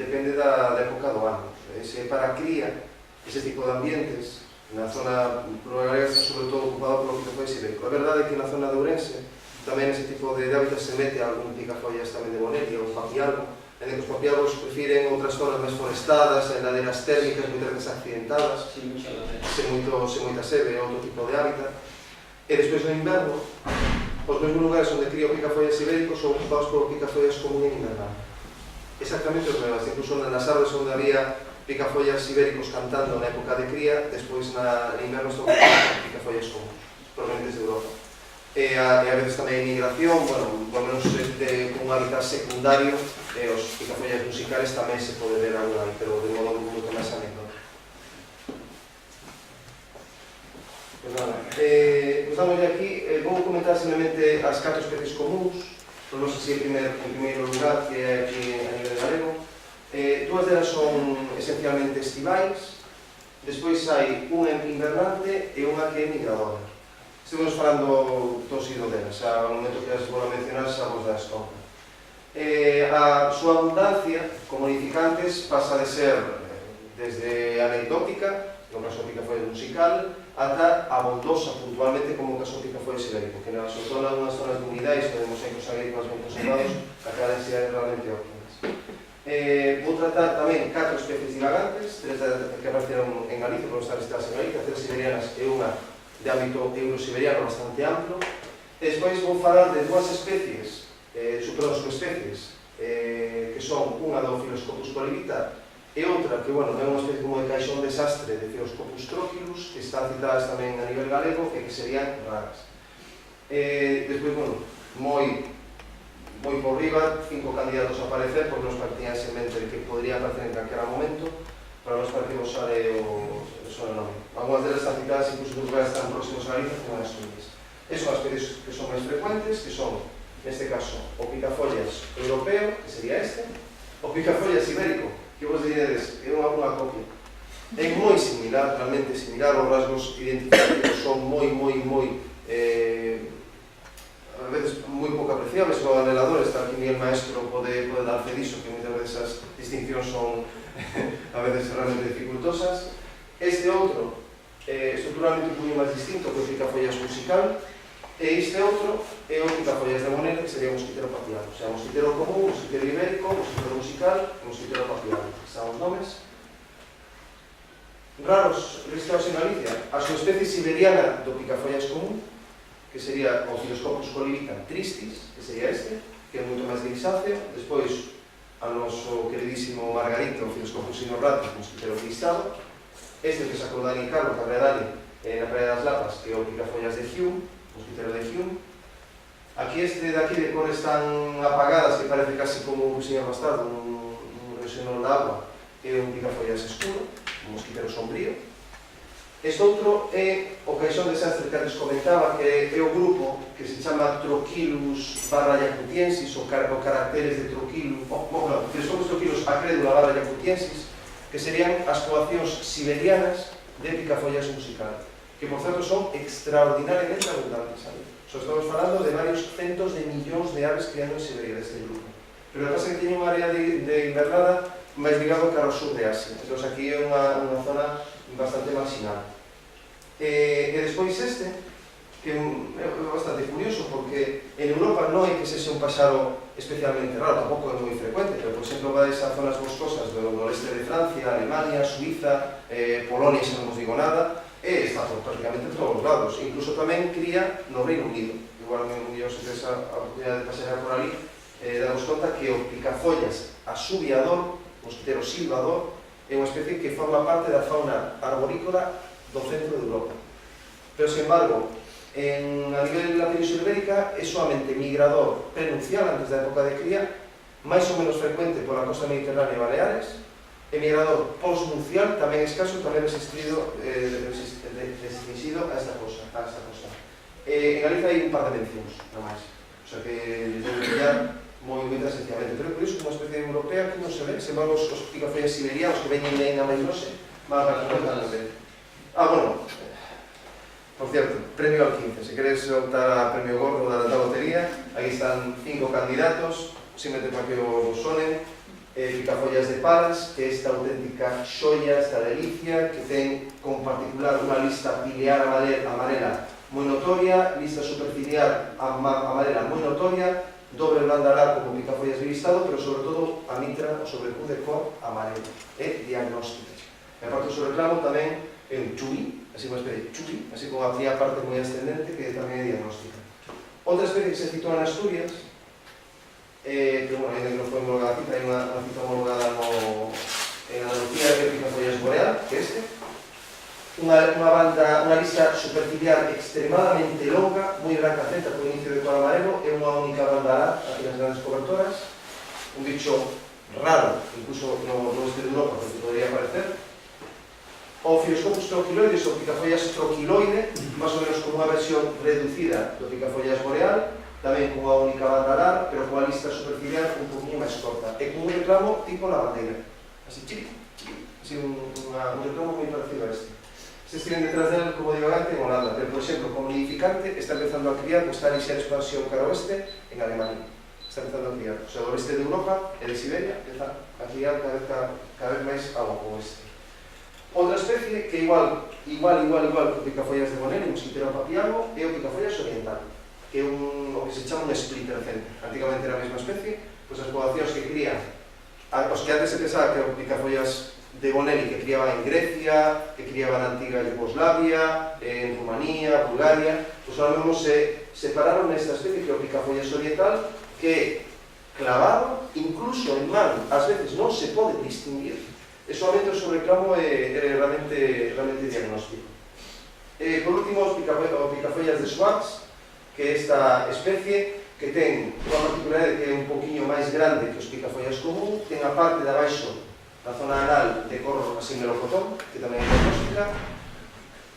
depende da época do ano. Se para a cría, ese tipo de ambientes na zona rural galega está sobre todo ocupado polo picafollas ibérico. A verdade é que na zona de Ourense tamén ese tipo de hábitats se mete algún picafollas tamén de Bonetti ou papialgo, en que os papialgos prefiren outras zonas máis forestadas, en laderas térmicas moitas veces accidentadas, sen moita sebe, outro tipo de hábitat. E despois no inverno, os mesmos lugares onde cría o picafollas ibérico son ocupados por picafollas común en invernal. Exactamente os mesmos, incluso nas árboles onde había picafollas ibéricos cantando na época de cría, despois na inverno están ocupados picafollas comuns, provenientes de Europa. E a veces tamén en migración, bueno, por menos con un hábitat secundario, os picafollas musicales tamén se pode ver algo aí, pero de modo moito máis anécdota. Pues nada, estamos aquí, vou comentar simplemente as 4 especies comuns, non sei se en primeiro lugar, que é aquí a nivel galego. Dúas delas son esencialmente estivais, despois hai unha invernante e unha que é migradora. Estivemos falando tosido delas, ao momento que as vou a mencionar xa vos das conta. A súa abundancia como nidificantes pasa de ser desde anecdótica, no caso de picafollas musical, ata abondosa puntualmente como o caso de picafollas ibérico, que sobre todo en algunas zonas de unidades onde mosaicos agrícolas ben conservados, acá a densidade realmente óptimas. Vou tratar tamén 4 especies divagantes, 3 que apareceron en Galicia, por estar listadas en Galicia, 3 siberianas e unha de ámbito euro-siberiano bastante amplo. E despois vou falar de 2 especies, subespecies que son unha do Philoscopus colivita e outra que, bueno, é unha especie como de caixón desastre de Philoscopus trochilus, que están citadas tamén a nivel galego e que serían raras. Despois, bueno, moi por riba, 5 candidatos a aparecer, porque nos partíanse en mente de que podría aparecer en calquera momento, para nos partir o sobrenome. Algunas delas están citadas, incluso en lugares tan próximos a Galicia como as suyas. Son as especies que son máis frecuentes, que son, neste caso, o picafollas europeo, que sería este, o picafollas ibérico, que vos diredes, é unha copia. É moi similar, realmente similar, os rasgos identificativos son moi, a veces moi pouco apreciables. O anelador está aquí, Miguel Maestro pode dar fe diso, que moitas veces as distincións son a veces realmente dificultosas. Este outro, estructuralmente un poquinho máis distinto, que o picafollas musical, e este outro é o picafollas de Monel, que sería o mosquitero papial. O sea, mosquitero común, mosquitero ibérico, mosquitero musical e mosquitero papial. Están os nomes. Raros listados en Galicia, a subespecie siberiana do picafollas común, que sería o Philoscopus colivita tristis, que sería este, que é moito máis grisáceo. Despois, ao noso queridísimo Margarito, o Philoscopus inorratus, mosquitero listado. Este que sacou Dani Carlo, que a Dani, na Praia das Lapas, que é o picafollas de Hume, mosquitero de Hume. Aquí este de aquí de cores tan apagadas que parece casi como un señor bastardo, un resenor de agua, é un picafollas escuro, un mosquitero sombrío. Este outro é o caixón desastre que antes comentaba, que é o grupo que se chama Trochilus barra Yakutiensis, ou caracteres de Trochilus, Philoscopus trochilus acredula barra Yakutiensis, que serían as coacións siberianas de picafollas musical, que por certo son extraordinariamente abundantes. Estamos falando de varios centos de millóns de aves criando en Siberia deste grupo. Pero a pasa que tiene unha área de invernada máis ligado ao sur de Asia. Entón aquí é unha zona bastante marginal. E despois este, que é bastante curioso, porque en Europa non é que sexa un paxaro especialmente raro, tampouco é moi frecuente, pero, por exemplo, vais a zonas boscosas do noreste de Francia, Alemania, Suiza, Polonia, se non vos digo nada, e está prácticamente en todos os lados. Incluso tamén cría no Reino Unido. Igual un día se tes a oportunidade de pasear por ali, damos conta que o picafollas asubiador, mosquitero silvador, é unha especie que forma parte da fauna arborícola do centro de Europa. Pero, sin embargo, a nivel da Península Ibérica é solamente migrador prenupcial antes da época de cría, máis ou menos frecuente pola costa mediterránea e Baleares, e migrador postnupcial tamén escaso, tamén resistido a esta cosa. En Galicia hai un par de mencións, non máis. O sea que debe pillar moi sencillamente. Pero por iso que unha especie europea que non se ve, sen embargo, os picafollas siberianos que veñen na máis noxe, van a participar tamén. Bueno, por cierto, premio al 15. Se queres optar a premio gordo da lotería, aquí están 5 candidatos, simplemente para que os sonen. Picafollas de Palas, que é esta auténtica xoia, esta delicia, que ten con particular unha lista pilear amarela moi notoria, lista superciliar amarela moi notoria, doble bandalar como picafollas de listado, pero sobre todo a mitra o sobrecú de cor amarelo. É diagnóstica. E aparte do sobreclamo tamén é un churi, así unha especie de churi, así como a parte moi ascendente, que tamén é diagnóstica. Outra especie que se citou en Asturias, que, bueno, ainda que non foi homologada a cita, hai unha cita homologada en Andalucía de picafollas boreal, que é este. Unha lista superciliar extremadamente longa, moi branca centa, con inicio de cor amarelo, é unha única banda aquí nas grandes cobertoras, un bicho raro, incluso no oeste de Europa, porque podría aparecer. O Philoscopus trochiloides, o picafollas trochiloide, máis ou menos como unha versión reducida do picafollas boreal, tamén con unha única banda alar, pero con a lista superciliar un poquinho máis corta, e con un reclamo tipo lavandeira, así chiqui, así un reclamo moi parecido a este. Se estiven detrás del, como digo antes, en Holanda, pero, por exemplo, como nidificante, está empezando a criar, pues está a iniciar expansión cara oeste en Alemania. Está empezando a criar, o sea, do oeste de Europa e de Siberia, empeza a criar cada vez máis ao oeste. Outra especie que igual que o picafollas de Monel, un mosquitero papiago, é o picafollas oriental, que é o que se chama un splitter recente. Antigamente era a mesma especie, pois as poboacións que crían, os que antes se pensaba que o picafollas de Bonelli, que criaba en Grecia, que criaba na antiga Yugoslavia, en Rumanía, Bulgaria, pois ahora mesmo se separaron nesta especie que é o picafollas oriental, que clavado, incluso en man, ás veces non se pode distinguir, e solamente o seu reclamo é realmente diagnóstico. Por último, o picafollas de Swartz, que é esta especie que ten unha particularidade que é un poquinho máis grande que os picafollas común, ten a parte de abaixo da zona anal de cor así melocotón, que tamén é diagnóstica,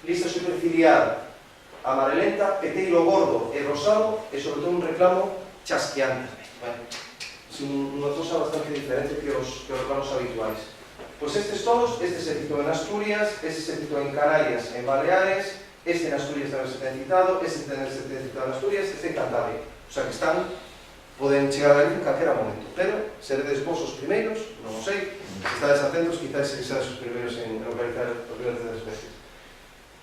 lista superciliar amarelenta, peteiro gordo e rosado, e sobre todo un reclamo chasqueante. Unha cosa bastante diferente que os reclamos habituais. Pois estes todos, este se citó en Asturias, este se citó en Canarias, en Baleares, este en Asturias tamén se ten citado, este tamén se ten citado en Asturias, este en Cantabria. O sea que están, poden chegar a Galicia en calquera momento, pero seredes vos os primeiros, non o sei, se estades atentos, quizás seredes os primeiros en localizar os primeiros das especies.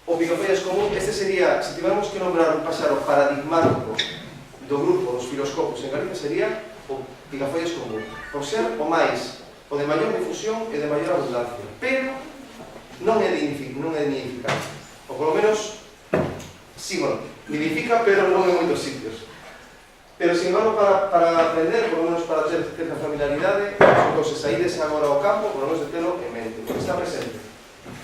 O picafollas común, este sería, se tivemos que nombrar un paxaro paradigmático do grupo dos filoscopos en Galicia, sería o picafollas común, por ser o máis, o de maior difusión e de maior abundancia, pero non é nidificante, ou polo menos, sí, bueno, nidifica, pero non en moitos sitios. Pero, sin embargo, para aprender, por lo menos para ter certa familiaridade, entón, se saídes agora ao campo, por lo menos de telo en mente, porque está presente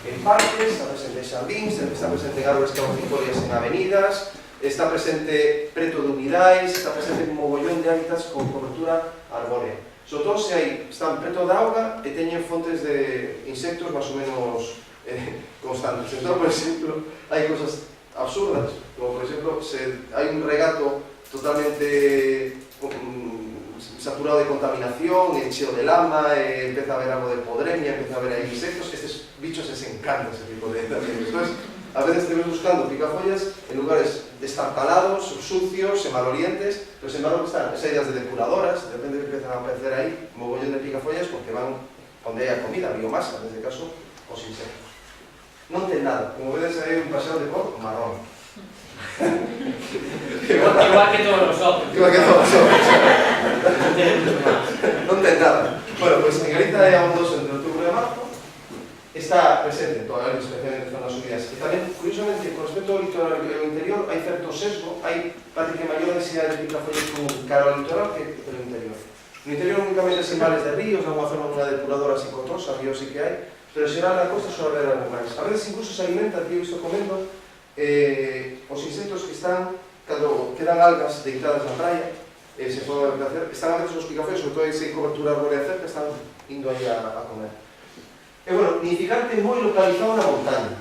en parques, está presente en xardíns, está presente en árbores caducifolias en avenidas, está presente preto de unidades, está presente en mogollón de hábitats con cobertura arbórea. Sobre todo se están preto da auga e teñen fontes de insectos máis ou menos constantes. Entón, por exemplo, hai cosas absurdas, como por exemplo, se hai un regato totalmente saturado de contaminación, cheo de lama, empeza a haber algo de podremia, empeza a haber aí insectos, estes bichos les encanta ese tipo de ambientes. Entonces, a veces te ves buscando picafollas en lugares destartalados, sucios, malorientes, pero sin embargo están esas ideas de depuradoras, de repente empiezan a aparecer aí un mogollón de picafollas porque van onde hai a comida, biomasa, en este caso, os insectos. Non ten nada, como vedes aí un paseo de cor marrón. Igual que todos os outros. Igual que todos os outros. Non ten nada. Bueno, pois en Galicia é abondoso entre outubro e marzo. Está presente en toda a Galicia, especialmente en zonas subidas. E tamén, curiosamente, con respecto ao litoral e ao interior, hai certo sesgo, hai parece que maior densidade de picafollas como cara ao litoral que pelo interior. No interior únicamente sin vales de ríos, en alguna zona unha depuradora así cotosa, ríos sí que hai, pero en xeral na costa só haber animais. A veces incluso se alimenta, tío, isto comendo, os insectos que están, cando quedan algas deitadas na praia, se poden hacer, están a veces os picafollas, sobre todo ese cobertura arbórea cerca, están indo aí a comer. E bueno, nidificante moi localizado na montaña.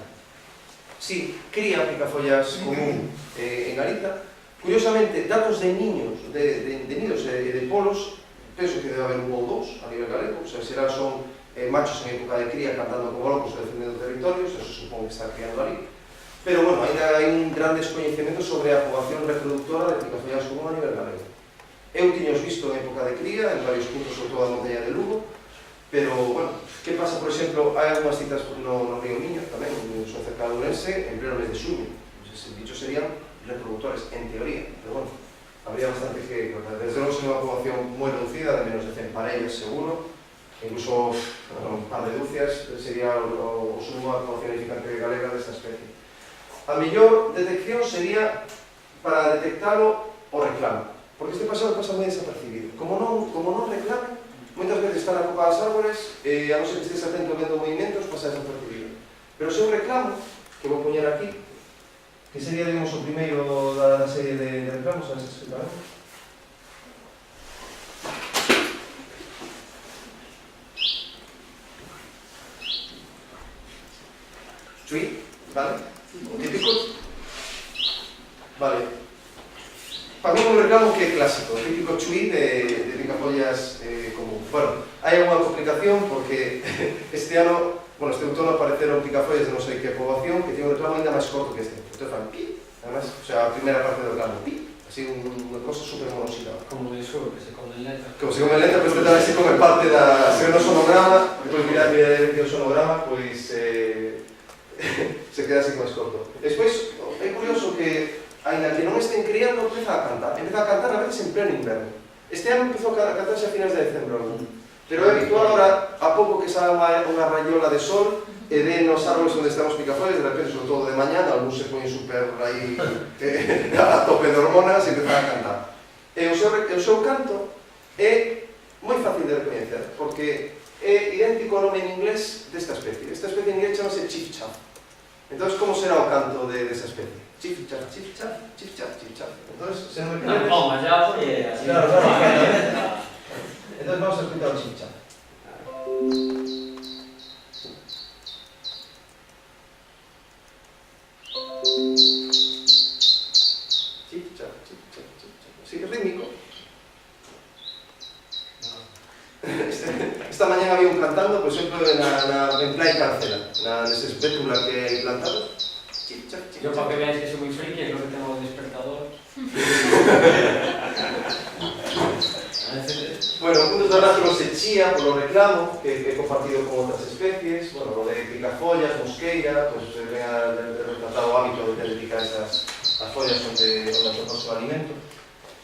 Si, cría picafollas común en Galicia. Curiosamente, datos de niños, de nidos e de polos, penso que debe haber un ou dous a nivel galego, o sea, será son machos en época de cría cantando como locos e defendendo territorios, eso supón que está criando ali. Pero, bueno, ainda hai un gran descoñecemento sobre a población reproductora de picafollas común a nivel galego. Eu tiños visto en época de cría, en varios puntos, sobre todo a montaña de Lugo, pero, bueno, que pasa, por exemplo, hai algunhas citas no Río Miño, tamén, son cerca de Ourense, en pleno mes de xuño. Esos bichos serían reproductores, en teoría, pero, bueno, habría bastante que cortar. Desde logo, é unha población moi reducida, de menos de 100 parellas, seguro, incluso un par de dúcias, sería o sumo da población edificante galega desta especie. A mellor detección sería para detectalo o reclamo, porque este pasado pasa moi desapercibido. Como non reclame, moitas veces está na copa das árbores e a non ser que estés atento vendo movimentos, pasa desapercibido. Pero se eu reclamo, que vou poñer aquí, que sería, digamos, o primeiro da serie de reclamos, a ver se explicarán. Chui, vale? O típico, vale, pagamos un reclamo que é clásico, o típico chui de picafollas común. Bueno, hai alguna complicación porque este ano, bueno, este outono apareceron picafollas de non sei que poboación que tiene un reclamo ainda máis corto que este. Entón fan pi, además, o sea, a primeira parte do reclamo, pi, así unha cosa super monosílaba. Como eso, que se come letra. Como se come letra, pues tamén se come parte da... Se no sonograma, depois mirar o sonograma, pois... se queda así máis corto. Despois, é curioso que, ainda que non estén criando, empeza a cantar a veces en pleno inverno. Este ano empezou a cantarse a finais de decembro, pero é habitual ahora, a pouco que salga unha rayola de sol, e de nos árboles onde estamos picafollas, de repente, sobre todo de mañana, algún se pone super aí a tope de hormonas e empezan a cantar. E o seu canto É moi fácil de recoñecer, porque é idéntico ao nome en inglés desta especie. Esta especie en inglés chamase chiff-chaff. Entón, como será o canto desa especie? Chiff-chaff, chiff-chaff, chiff-chaff, chiff-chaff. Entón, se non me crees... No, mas ya foi así. Claro, claro. Entón, vamos a escutar o chiff-chaff. Chiff-chaff, chiff-chaff, chiff-chaff. Sí, é rítmico. Esta mañá había un cantando, por exemplo, en Playa Carcela, neses bétulas que hai plantados. Yo, para que veáis que soy muy friki, es lo que tengo de despertador. Bueno, un dos rastros se chía polo reclamo, que he compartido con outras especies. Bueno, lo de picafollas, mosqueira, pues ven a retratado o hábito de dedicar esas as follas onde atopa o seu alimento.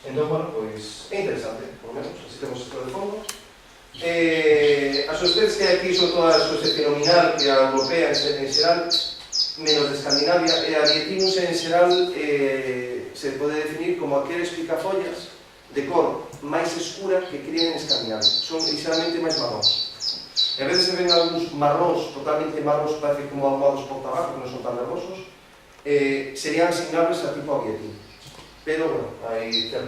Entón, bueno, pues é interesante, por lo menos, así temos isto de fondo. As especies que hai aquí son toda a especie nominal que a europea en xeral, menos de Escandinavia, e a Vietinus en xeral se pode definir como aqueles picafollas de cor máis escura que crían en Escandinavia. Son ligeramente máis marróns. E a veces se ven algúns marróns, totalmente marróns, parece como ahumados por tabaco, que non son tan nervosos, serían asignables a tipo a Vietinus. Pero, bueno, hai certa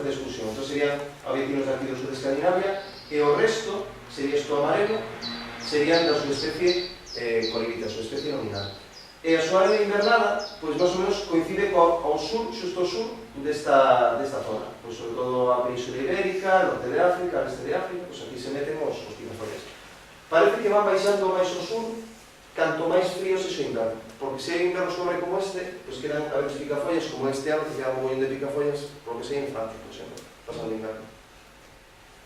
discusión. Entón serían avietinos de aquí do sur de Escandinavia e o resto sería isto amarelo, serían da subespecie colibita, a subespecie nominal. E a súa área de invernada, pois máis ou menos coincide ao sur, xusto ao sur desta zona. Pois sobre todo a Península Ibérica, norte de África, este de África, pois aquí se meten os picafollas. Parece que van baixando máis ao sur, canto máis frío se o inverno. Porque se hai inverno sobre como este, pois quedan a ver picafollas como este ano, que queda un mollón de picafollas, porque se hai en Francia, por exemplo, pasando o inverno.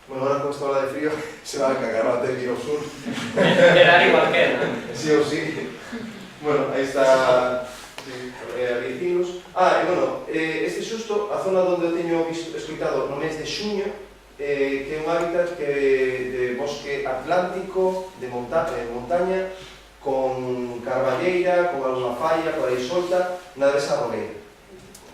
Bueno, ahora con esta ola de frío se va a cagar, va a ter que ir ao sur. Era igual que era. Sí ou sí. Bueno, aí está Vietinus. E bueno, este xusto, a zona onde eu teño escoitado no mes de xuño, que é un hábitat de bosque atlántico, de montaña, con carballeira, con alguna falla, por aí solta, na desa rogueira,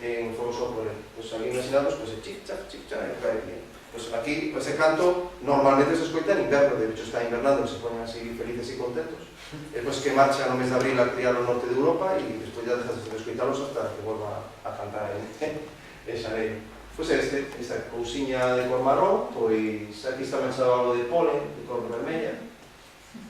en Fogoso por él. Pois aquí imaginados, pois é chic-chac, chic-chac, e cae bien. Pois aquí, ese canto, normalmente se escoita en inverno, de hecho está invernando, se ponen así felices e contentos. E pois que marcha no mes de abril a criar o norte de Europa e despois ya dejas de escoitalos hasta que volva a cantar en xaneiro. Pois esta cousiña de cor marrón, pois aquí está manchado algo de polen, de cor vermella.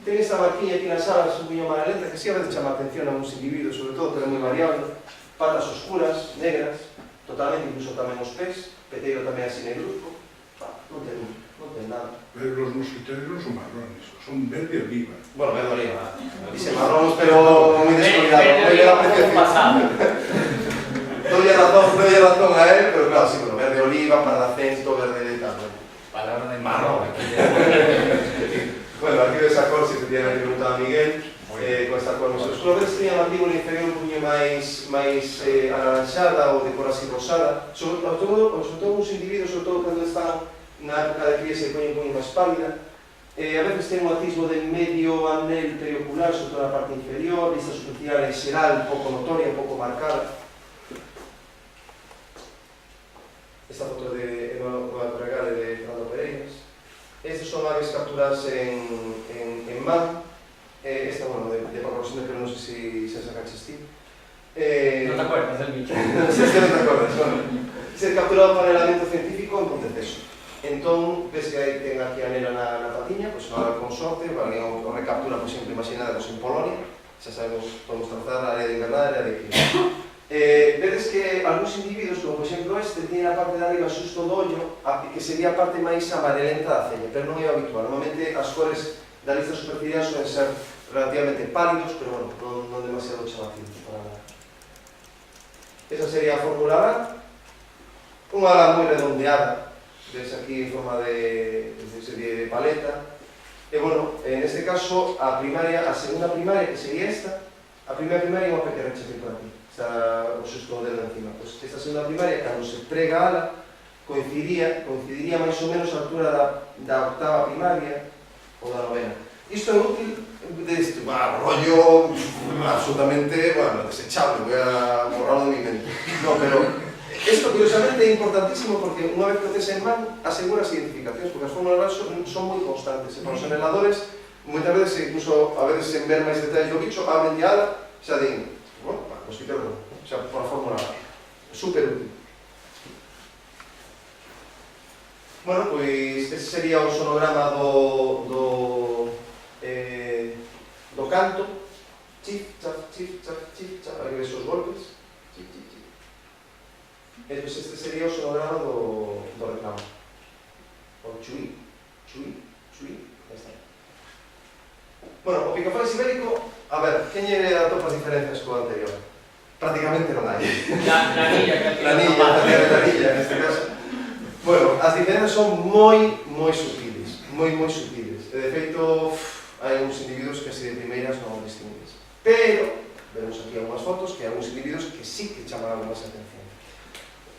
Ten esta marquiña aquí nas alas, un piño amarelenta, que si a veces chama a atención a uns individuos, sobre todo, pero é moi variable. Patas oscuras, negras, totalmente, incluso tamén os pés, peteiro tamén así negruzco. Non ten nada. Pero los mosquiteros non son marrones, son verde oliva. Bueno, verde oliva. Dice marróns, pero moi descuidado. Dolle razón a él, pero claro, sí, bueno, verde oliva, parlacento, verde de tal. Palabra de marrón. Bueno, aquí esa cor, se tiene que preguntar a Miguel, con esta cor máis oscura. Ves que a mandíbula inferior un puño máis anaranxada ou de cor así rosada. Sobre todo uns individuos, sobre todo cando están na época de cría, se poñen un puño máis pálida. A veces ten un atisbo de medio anel periocular, sobre todo na parte inferior, vista superficial en xeral, un pouco notoria, un pouco marcada. Esta foto de Eva Regale de Fernando Pereiras. Estas son aves capturadas en man. Esta, bueno, de Paco Rosendo, pero non sei se sacaches ti. No te acuerdas del bicho. Si es que non te acuerdas, bueno. Ser capturado para el alimento científico en Ponteceso. Entón, ves que ten aquí a nena na patiña, pois non con sorte, para que o recaptura, por exemplo, imaginada en Polonia, xa sabemos, podemos trazar a área de invernada e a área de clima. Vedes que algúns individuos, como por exemplo este, tienen a parte de arriba xusto do ollo, que sería a parte máis amarelenta da ceña, pero non é habitual. Normalmente as cores da lista superciliar suelen ser relativamente pálidos, pero bueno, non demasiado chamativos para nada. Esa sería a fórmula A, unha ala moi redondeada, ves aquí en forma de paleta. E bueno, en este caso, a segunda primaria, que sería esta, a primeira primaria é unha pequena cheque por aquí. Está o xusto dedo encima. Pois esta segunda primaria, cando se prega a ala, coincidiría máis ou menos a altura da octava primaria ou da novena. Isto é útil deste rollo absolutamente, bueno, desechable, voy a borrarlo de mi mente. No, pero Isto, curiosamente, é importantísimo porque unha vez que o tes en man, asegura as identificacións, porque as fórmulas son moi constantes. E para os aneladores, moitas veces, incluso a veces en ver máis detalles do bicho, abren de ala, xa din, bueno, pues quitero, xa por a fórmula super útil. Bueno, pois, ese sería o sonograma do canto. Chif, chaf, chif, chaf, chif, chaf, aí ves os golpes. Chif, chif, chif. E pois este sería o sonograma do reclamo. O chuí, chuí, chuí, ya está. Bueno, o picafones ibérico, a ver, quen lle atopa as diferencias co anterior? Prácticamente non hai. La anilla, que La anilla, neste caso. Bueno, as diferencias son moi sutiles, moi sutiles. E de feito, hai uns individuos que así de primeiras non distingues. Pero, vemos aquí algunhas fotos que hai uns individuos que sí que chaman máis atención.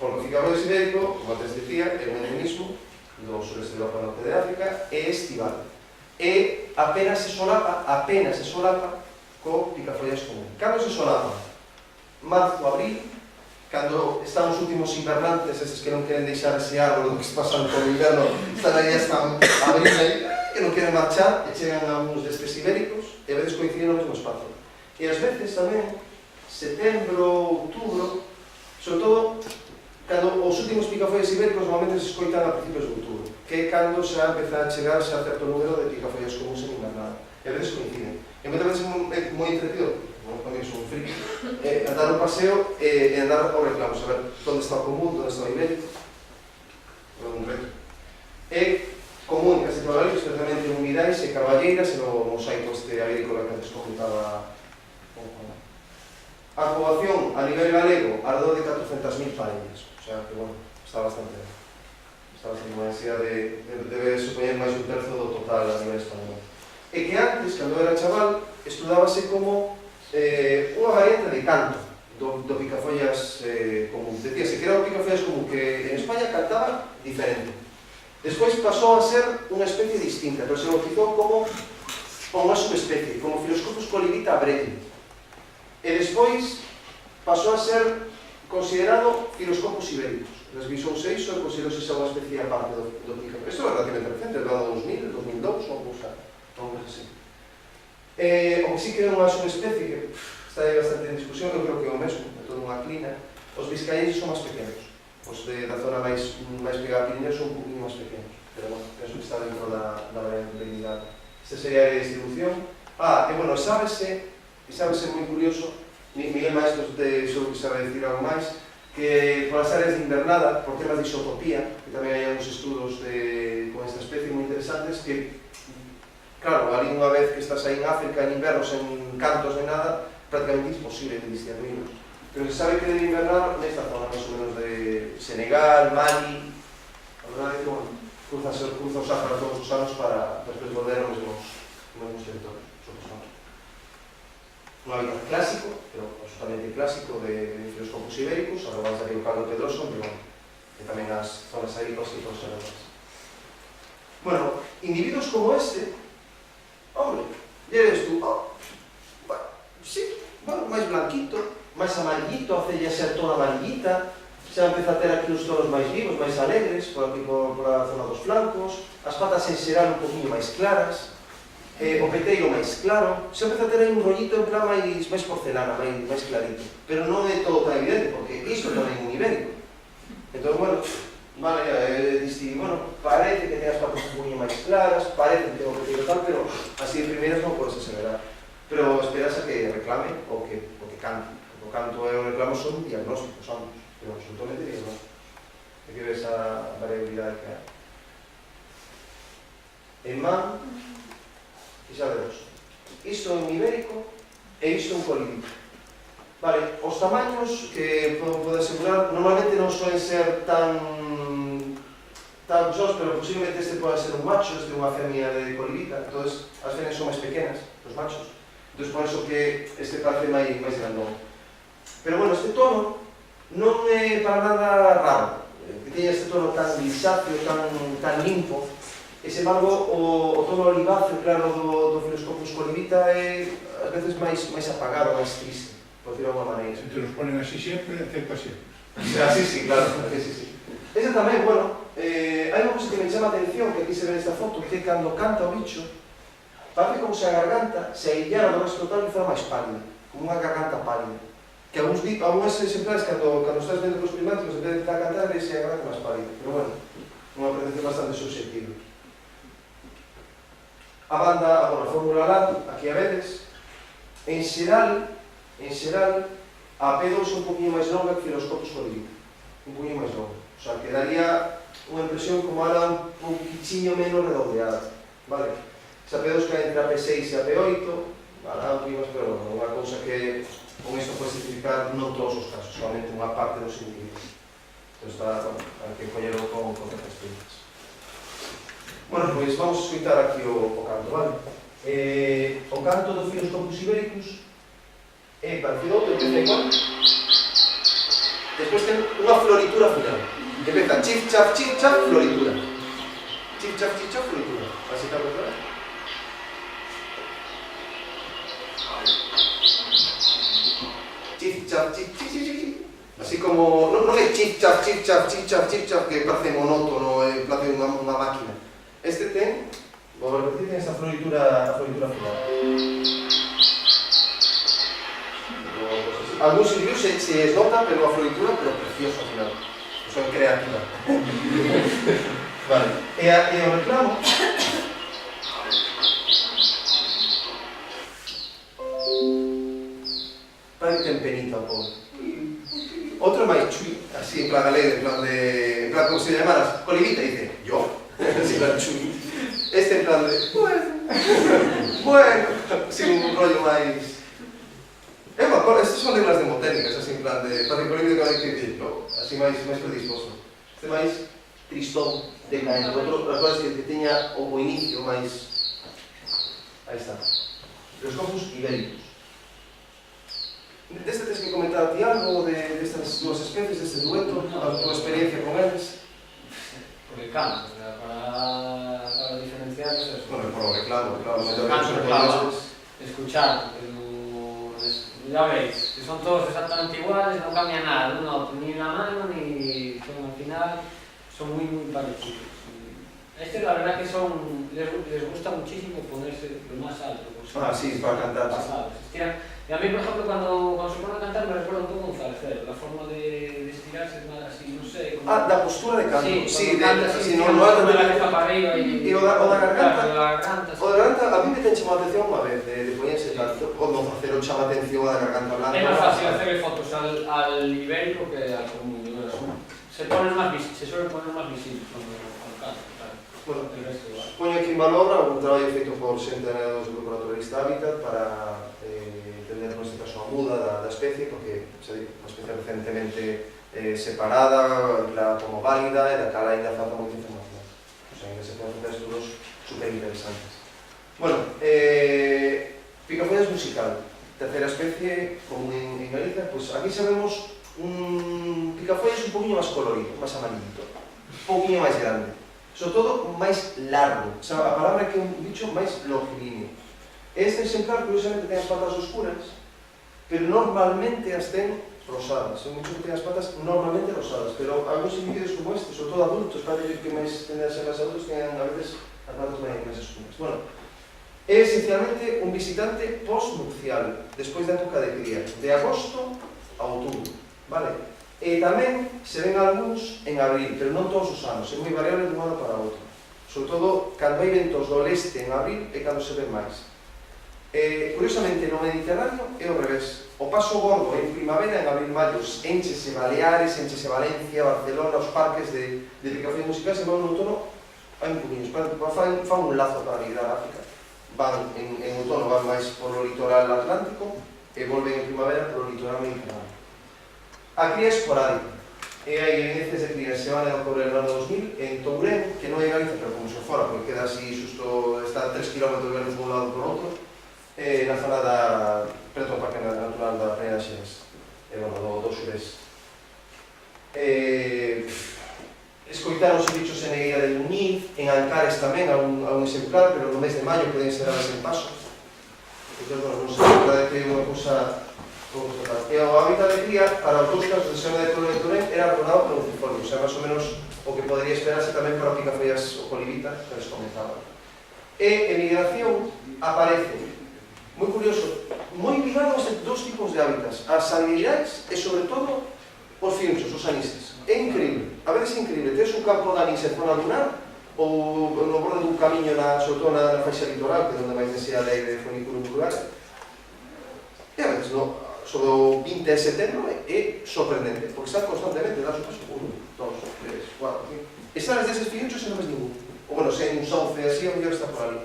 Porque o picafones ibérico, como antes dicía, é un endemismo do sureste de Europa, norte de África, é estival. E apenas se solapa co picafollas común. Cando se solapa? Marzo, abril, cando están os últimos invernantes, eses que non queren deixar ese árbol que se pasan por o inverno, están aí hasta abril aí, que non queren marchar, e chegan a uns destes ibéricos, e a veces coinciden no mesmo espacio. E ás veces tamén, setembro, outubro, sobre todo, cando os últimos picafollas ibéricos normalmente se escoitan a principios de outubro, que é cando xa empeza a chegar xa certo número de picafollas comuns en invernada. E a veces coinciden. E moitas veces é moi entretido, para mí son un friki, andar un paseo e andar ao reclamo, saber onde está o común, onde está o ibérico, é un reto. É común, case todo o especialmente en humidais e carballeiras e no mosaico este agrícola que antes comentaba. A poboación a nivel galego alrededor de 400.000 parellas, o sea que, bueno, está bastante ben. Unha densidade debe supoñer máis un terzo do total a nivel español. E que antes, cando era chaval, estudábase como unha variante de canto do picafollas común. Decíase que era o picafollas común que en España cantaba diferente. Despois pasou a ser unha especie distinta, pero se bautizou como unha subespecie, como Philoscopus colivita abreki. E despois pasou a ser considerado Philoscopus ibéricos. Desvisouse iso e considerouse xa unha especie aparte do picafollas. Isto é relativamente recente, do ano 2000, 2002, ou cousa así. O que sí que é unha subespecie que está aí bastante en discusión, eu creo que é o mesmo, é toda unha clina. Os biscayenses son máis pequenos, os da zona máis pegada a Pirineos son un poquinho máis pequenos, pero bueno, penso que está dentro da variabilidade. Esta sería a distribución. E bueno, sábese moi curioso, Miguel Maestros seguro que sabe decir algo máis, que por as áreas de invernada, por temas de isotopía, que tamén hai uns estudos con esta especie moi interesantes, que claro, ali unha vez que estás aí en África, en inverno, sen cantos nem nada, prácticamente imposible de distinguirlos. Pero se sabe que debe invernar nesta zona, máis ou menos de Senegal, Mali, a verdade é que, bueno, cruza o Sáhara todos os anos para despois volver aos mesmos territorios. Un hábitat clásico, pero absolutamente clásico de Philoscopus ibéricos, a rovas de Río Caldo Pedroso, pero tamén as zonas agrícolas e todas as demás. Bueno, individuos como este, hombre, ya ves tú, sí, bueno, máis blanquito, máis amarillito, a cella ser toda amarillita, xa empeza a ter aquí os tonos máis vivos, máis alegres, por aquí por a zona dos flancos, as patas en xeral un poquinho máis claras, o peteiro máis claro, xa empeza a ter aí un rollito en plan máis porcelana, máis clarito, pero non é todo tan evidente, porque isto tamén é un ibérico. Entón, bueno, vale, bueno, parece que ten as patas un poquinho máis claras, parece que ten o peteiro tal, pero así de primeiras non podes aseverar. Pero esperas a que reclame o que cante. O canto e o reclamo son diagnósticos ambos, pero absolutamente diagnósticos. Hai que ver esa variabilidade que hai. En man, fixaderos, isto é un ibérico e isto é un colibrí. Vale, os tamaños que podo asegurar normalmente non suelen ser tan sós, pero posiblemente este poda ser un macho, este é unha femia de colibrita, entón as femias son máis pequenas, os machos. Entón por eso que este parece máis grandón. Pero bueno, este tono non é para nada raro, que teña este tono tan grisáceo, tan limpo. E, sen embargo, o tono oliváceo, claro, do Philoscopus colivita é ás veces máis apagado, máis triste, por decirlo de alguma maneira. Se te los ponen así siempre, acepta siempre. Sí, claro, sí. Ese tamén, bueno, hai unha cosa que me chama a atención, que aquí se ve nesta foto, que cando canta o bicho, parece como se a garganta se aillara do resto total e fora máis pálida, como unha garganta pálida. Que algúns exemplares, cando estás vendo os prismáticos, en vez de estar a cantar, se a garganta máis pálida. Pero bueno, unha apreciación bastante subjetiva. A banda, a fórmula LAD, aquí a vedes, en xeral, a P2 é un poquinho máis longa que os copos Colibrí, un poquinho máis longa. O sea, que daría unha impresión como ala un poquinho menos redondeada, vale? Se a P2 cae entre a P6 e a P8, ala un poquinho máis, pero bueno, unha cousa que con isto pode significar non todos os casos, solamente unha parte dos individuos. Entón está, bueno, hai que collerlo con certas pintas. Bueno, pois vamos a escutar aquí o canto, vale? O canto do Filoscopus Ibéricus é parecido ao que empeza igual. Despois ten unha floritura final. Empeza chif, chaf, floritura. Chif, chaf, floritura. Así está a verdad? Chif, chaf, así como... Non é chif, chaf, que parece monótono, parece unha máquina. Este ten, vou repetir, ten esta floritura final. Algúns individuos se nota, pero a floritura, pero preciosa ao final. Son creativa. Vale. E o reclamo... Parece que ten penita o pobre. Outro máis chui, así en plan alegre, en plan como se llamaras, colivita, dice, yo, así en plan chui. Este en plan de, bueno, sin un rollo máis... Estas son reglas demotécnicas, así en plan de particularidade con el que yo, así máis predisposto. Este máis tristón, decaente, outro, as cousas que teña o inicio máis... Aí está. Filoscopus Ibéricus. Deste tens que comentar a ti algo destas dúas especies, deste dueto, a tua experiencia con eles? Porque canto, para diferenciar es eso. Bueno, por lo reclamo, claro. Canto, escuchar, ya veis, que son todos exactamente iguales, no cambia nada, no, ni la mano, ni son, al final son muy parecidos. La verdad que les gusta muchísimo ponerse lo más alto posible. Sí, para cantar. Y a mí, por ejemplo, cuando se pone a cantar me recuerda un poco a un zarcero, la forma de estirarse es más así, no sé. Como... La postura de canto. Sí, no alto de la cabeza para arriba y... o da garganta. O da garganta, a mí me ten chamado a atención unha vez de poñerse tanto, o no facero chama a atención a da garganta blanca. Es más fácil hacer fotos al ibérico que al común. Se suelen poner más visibles cuando cantan. Bueno, poño aquí en valor un traballo feito por xente do Grupo Naturalista Hábitat para entender, neste caso, a muda da especie, porque xa digo, unha especie recentemente separada, declarada como válida, e da cara ainda falta moita información. O sea, ainda se poden facer estudos superinteresantes. Bueno, picafollas musical, terceira especie común en Galicia, pues aquí sabemos un picafollas un poquinho máis colorido, máis amarillito, un poquinho máis grande. Sobre todo, máis largo. O sea, a palabra é que é un bicho máis longilíneo. Este exemplar, curiosamente, ten as patas oscuras, pero normalmente as ten rosadas. É un bicho que ten as patas normalmente rosadas, pero algúns individuos como este, sobre todo adultos, parece que máis tenden a ser máis adultos, ten a veces as patas máis oscuras. Bueno, é esencialmente un visitante post-nupcial, despois da época de cría, de agosto a outubro, vale? E tamén se ven algúns en abril, pero non todos os anos, é moi variable de un ano para outro. Sobre todo, cando hai ventos do leste en abril é cando se ven máis. Curiosamente, no Mediterráneo é o revés. O paso gordo en primavera, en abril-maio, enchese Baleares, enchese Valencia, Barcelona, os parques de picafollas musicais, e van no outono, hai un poquinho, fan un lazo para migrar a África. Van en outono, van máis polo litoral atlántico, e volven en primavera polo litoral mediterráneo. A cría esporádica, e hai evidencias de cría se van en octubre del ano 2000 en Tourén, que non é Galicia, pero como se fora, porque queda así xusto, está a 3 km de Galicia por un lado por outro, na zona preto do Parque Natural da Praia da Xeres, do sureste. Escoitaronse bichos en Egueira de Muñiz, en Ancares tamén, a un exemplar, pero no mes de maio poden ser a en paso. Entón, non sei, a verdade que é unha cousa como constatar. E o hábitat de cría para os dous casos de zona de Torrent e Torrent era rodado por un cifolio, o sea, máis ou menos o que podría esperarse tamén para o picafollas o colibita, que les comentaba. E en migración aparece, moi curioso, moi ligado a estes dous tipos de hábitats, as salgueirais e, sobre todo, os fiunchos, os anises. É increíble, a veces é increíble, tens un campo de anís en zona lunar ou no borde dun camiño, sobre todo na faixa litoral, que é onde máis densidade hai de funiculum vulgar, e a veces sobre o 20 de setembro é sorprendente, porque está constantemente, das o paso 1, 2, 3, 4, 5. E sales deses fiunchos e non ves ningún. Ou, bueno, se hai un sauce así, a mellor está por ali.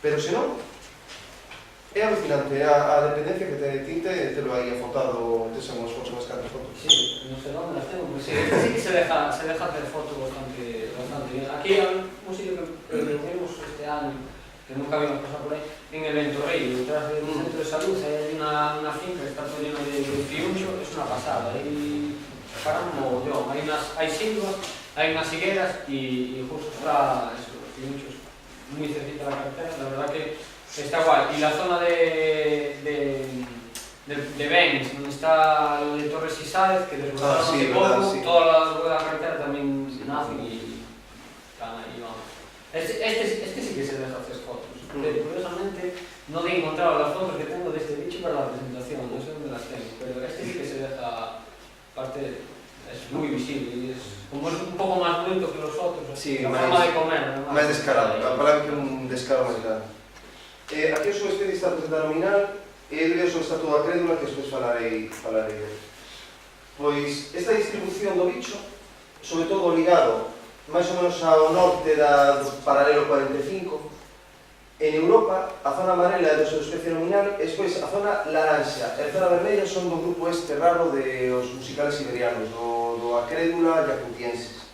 Pero se non, é alucinante a dependencia que ten tinte, te lo aí afotado, tes unhas fotos máis cantas fotos. Sí, no sé dónde las tengo, pero sí que se deja hacer fotos bastante bien. Aquí hay un sitio que vimos este año, que nunca habíamos pasado por ahí, en el Ventorrey, detrás del centro de salud, hay una finca que está todo lleno de fiuncho, es una pasada, ahí para un mogollón, hay silvas, hay unas higueras y justo está eso, los fiunchos muy cerquita de la carretera, la verdad que está guay. Y la zona de Benz, donde está lo de Torres y Sáez, que desbordaron hace poco, sí. toda la rueda de la carretera también nacen y están ahí, vamos. Este sí que se deja hacer fotos. Curiosamente, no he encontrado las fotos que tengo de este bicho para la presentación, no sé dónde las tengo, pero este sí que se deja, aparte, es muy visible y como es un poco más bruto que los otros, Sí, la máis, forma de comer. máis descarado, a palabra que é un descaro máis grande. Aquí o subespecie está presentado nominal e eu son estatuto da crédula que despois falarei dele. Pois, esta distribución do bicho, sobre todo ligado máis ou menos ao norte do paralelo 45, en Europa, a zona amarela é do subespecie nominal e despois a zona laranxa e a zona vermella son do grupo este raro de os musicales siberianos, do Acrédula yakutiensis.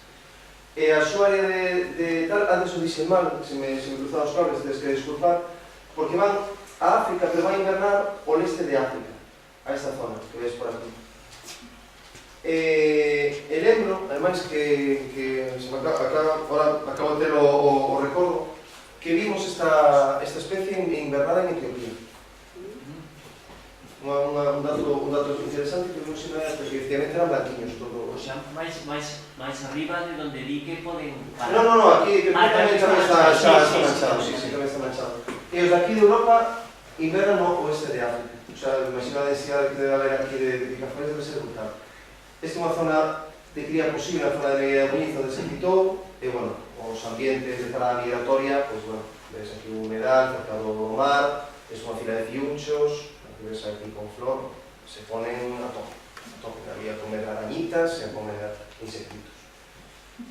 E a súa área de tal, antes o dixen mal, se me cruzan os cables, tedes que disculpar, porque van a África, pero van a invernar ao leste de África, a esta zona, que veis por aquí. E lembro, ademais, que se me acaba, ahora acabo de ter o recordo, que vimos esta especie invernada en Etiopía. Un dato interesante que vimos en ela, porque efectivamente eran blanquiños todos. O sea, máis arriba de donde di que poden parar. No, aquí tamén está manchado, sí, tamén está manchado. E os de aquí de Europa invernan no oeste de África. O sea, imagina a densidade que debe haber aquí de picafollas debe ser brutal. Esta é unha zona de cría posible, a zona de Media de Muniz, onde se quitou, e, bueno, os ambientes de parada migratoria, pois, bueno, ves aquí un humedal, cerca do mar, es unha fila de fiunchos, que ves aquí con flor, se ponen a tope. Había a comer arañitas e a comer insectitos.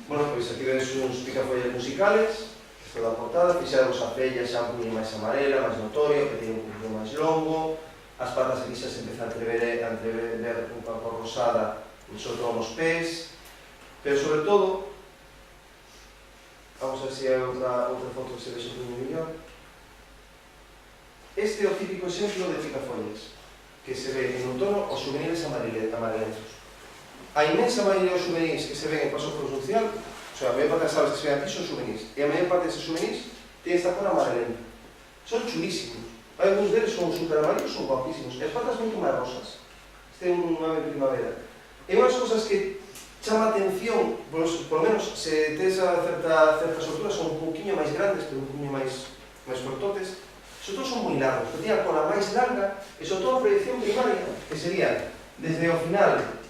Bueno, pois aquí ves uns picafollas musicales, isto da portada, fixados a pella xa un poquinho máis amarela, máis notorio, que teñen un poquinho máis longo, as patas aquí xa se empeza a entrever un pouco rosada, sobre todo nos pés, pero sobre todo, vamos a ver se hai outra foto que se vexe un poquinho mellor. Este é o típico exemplo de picafollas, que se ve en outono os juveniles amarelentos. A inmensa maioría dos juveniles que se ven en paso prosnuncial, o sea, a maior parte das aves que se ven aquí son juvenis, e a maior parte deses juvenis tienen esta cor amarelenta. Son chulísimos. Alguns deles son super amarillos, son guapísimos. E as patas moito máis rosas. Este é un ave de primavera. E unhas cosas que chama a atención, por lo menos se tes a certas alturas son un pouquinho máis grandes, pero un pouquinho máis cortotes, sobre todo son moi largos, que tiñan a cola máis larga e sobre todo a proyección primaria, que sería desde o final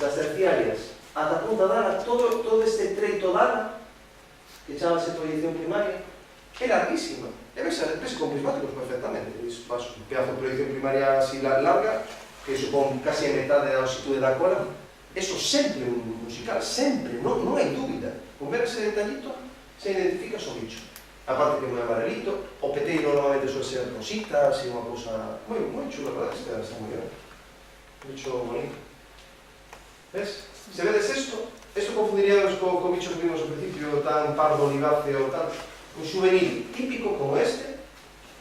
das terciarias ata a punta da ala, todo este treito da ala, que chamase proyección primaria, é larguísima. E ves con prismáticos perfectamente. Un pedazo de proyección primaria así larga, que supón casi a metade da longitude da cola, eso sempre un musical, sempre, non hai dúbida. Con ver ese detallito, se identifica o bicho. Aparte que é moi amarelito, o peteiro normalmente suele ser rosita, así unha cousa moi chula, para que está moi ben. Bicho bonito. Ves? Se vedes isto confundiríamos co bicho que vimos ao principio, tan pardo, oliváceo, tal. Un juvenil típico como este,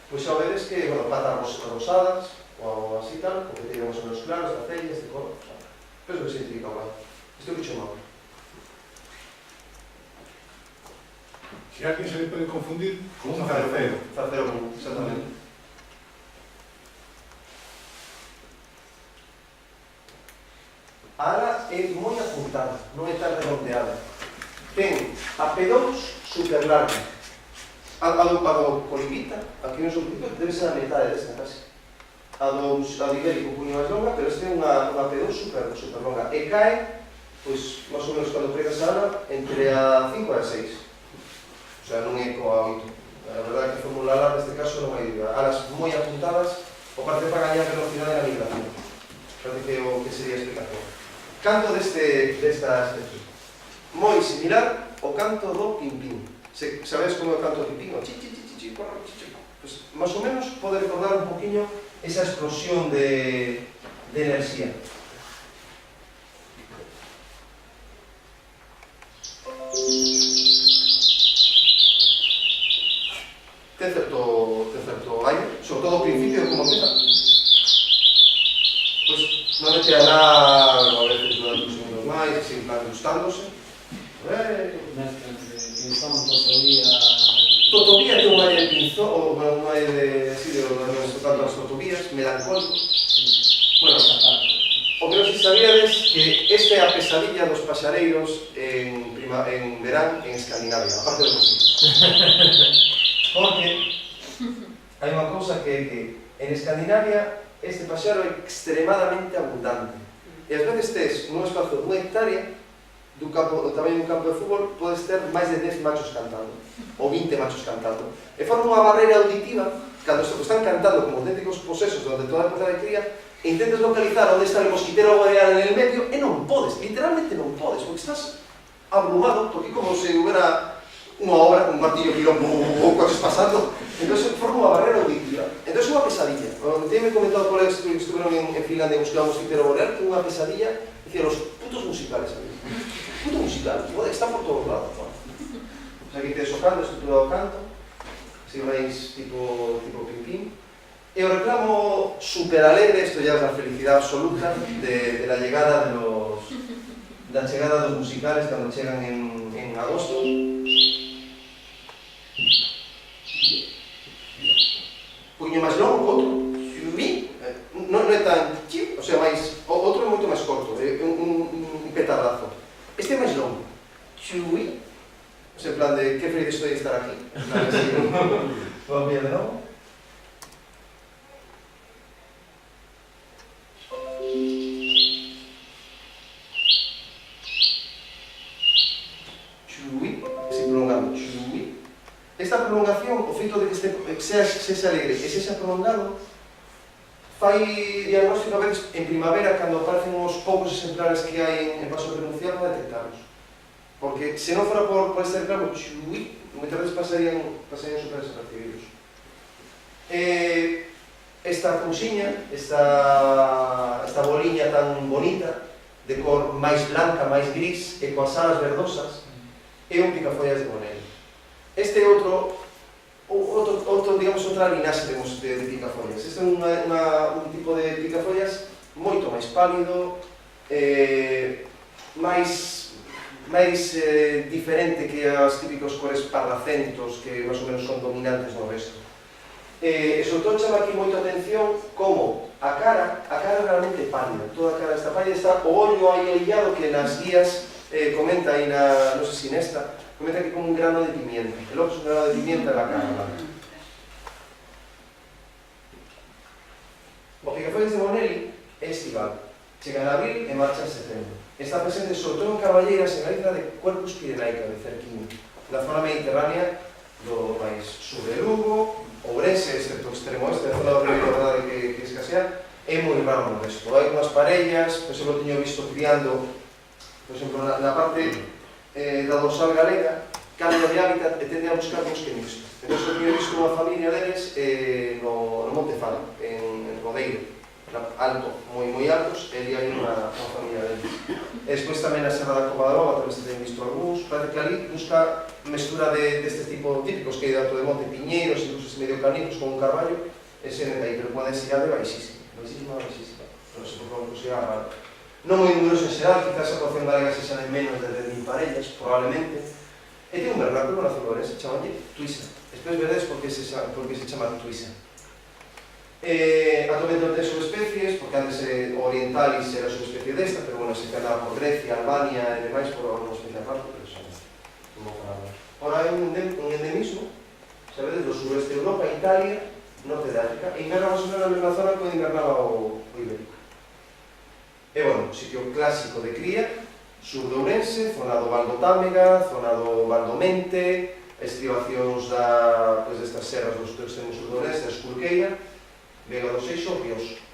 pois xa vedes que, bueno, patas rosadas, ou así tal, o peteiro máis ou menos claros, da cella, este color, pero que se identifica mal. Este é o bicho malo. Si a alguien se le puede confundir con un zarcero. Zarcero común, exactamente. A ala é moi apuntada, non é tan redondeada. Ten a P2 super larga. A do colibita, aquí no subtítulo, debe ser a metade desta casi. A do ibérico un puño máis longa, pero este é unha P2 super longa. E cae, pois, máis ou menos cando pregas a ala, entre a 5 e a 6. O sea, non é coa 8. A verdade é que formularla neste caso non hai dúda. Alas moi apuntadas, o parte para gañar velocidade na migración. Parece que o que sería a explicación. Canto desta especie. Moi similar ao canto do pimpín. Sabedes como é o canto do pimpín? O chi, chi, chi, chi, corro, chi, chi. Pues, máis ou menos pode recordar un poquinho esa explosión de enerxía. Ten certo aire, sobre todo ao principio, como empeza. Pois, normalmente hará a veces durante uns segundos máis, así en plan gustándose. Mezcla entre pinzón, totobía... Totobía ten un aire de pinzón, ou un aire de, así, de nos tocando as totobías, melancólico. Bueno, o que non se sabíades que esta é a pesadilla dos paxareiros en verán en Escandinavia, aparte do posible. Porque hai unha cousa que é que en Escandinavia este paxaro é extremadamente abundante. E ás veces tes nun espazo de 1 hectárea do tamaño dun campo de fútbol, podes ter máis de 10 machos cantando, ou 20 machos cantando. E forma unha barreira auditiva, cando están cantando como auténticos posesos durante toda a temporada de cría, e intentas localizar onde está o mosquitero boreal en el medio, e non podes, literalmente non podes, porque estás abrumado, porque como se houbera unha obra con un martillo pilón ou cosas pasando, entón forma unha barreira auditiva. Entón é unha pesadilla. Tenme comentado colegas que estuveron en Finlandia e buscaban o mosquitero boreal, que é unha pesadilla, dicía, los putos musicales, amigos. Puto musical, está por todos lados. O sea, aquí te socando, estruturado canto, así máis tipo pim-pim. E o reclamo super alegre, isto ya é a felicidade absoluta de la llegada da chegada dos musicales cando chegan en agosto. Puño máis longo que outro, non é tan chip, o sea, máis, outro é moito máis corto, é un petardazo. Este é máis longo. Chui. O sea, en plan de, que feliz estoy de estar aquí. En plan, así, vamos bien de novo. Chui. Así prolongado. Chui. Esta prolongación, o feito de que sexa alegre e sexa prolongado, fai diagnóstico a veces en primavera, cando aparecen os poucos exemplares que hai en paso pronunciado, a detectarlos. Porque se non fora por este reclamo, chui, moitas veces pasarían super desapercibidos. Esta cousiña, esta boliña tan bonita, de cor máis blanca, máis gris, e coas alas verdosas, é un picafollas de Monel. Este é digamos, outra linaxe de picafollas. Este é un tipo de picafollas moito máis pálido, máis diferente que os típicos cores pardacentos que máis ou menos son dominantes no resto. E sobre todo chama aquí moita atención como a cara é realmente pálida, toda a cara está pálida, está o ollo aí ollado que nas guías comenta aí non sei se nesta, comenta que como un grano de pimienta, el ojo es un grano de pimienta na cara. O picafollas de Monel é estival, chega en abril e marcha en setembro. Está presente sobre todo en caballeiras en a isla de Quercus Pirenaica, de Cerquiño, na zona mediterránea do país. Sur de Lugo, Ourense, excepto o extremo este, a zona do Río Verdade que escasea, é moi raro no resto. Hai unhas parellas, por exemplo, teño visto criando, por exemplo, na parte da dorsal galega, cambio de hábitat e tende a buscar bosque mixto. Entón, eu teño visto unha familia deles no Monte Faro, en Rodeiro, alto, moi altos, e hai unha familia deles. E despois tamén na Serra da Cova da Loba, tamén se ten visto algúns, parece que ali busca mestura destes tipos típicos que hai de alto de monte, piñeiros, incluso medio canicos con un carballo, ese é aí, pero pode ser de baixísima. Non sei por como se llama. Non moi numeroso en xeral, quizás a población galega se xa de menos de 10.000 parellas, probablemente. E ten un vernáculo na zona se chamalle Tuisa. Despois veredes por que se chama Tuisa. Actualmente non ten subespecies, por porque antes orientalis era a subespecie desta, pero bueno, se quedaba por Grecia, Albania e demais por unha especie aparte, pero xa non vou falar. Ora hai un endemismo, sabedes, do suroeste de Europa, Italia, norte de África, e inverna máis ou menos na mesma zona que invernaba o ibérico. E bueno, sitio clásico de cría, sur de Ourense, zona do Val do Támega, zona do Val do Mente, estribacións destas serras dos extremos sur do Ourense, a Escurqueira, Vega do Seixo, Ríos.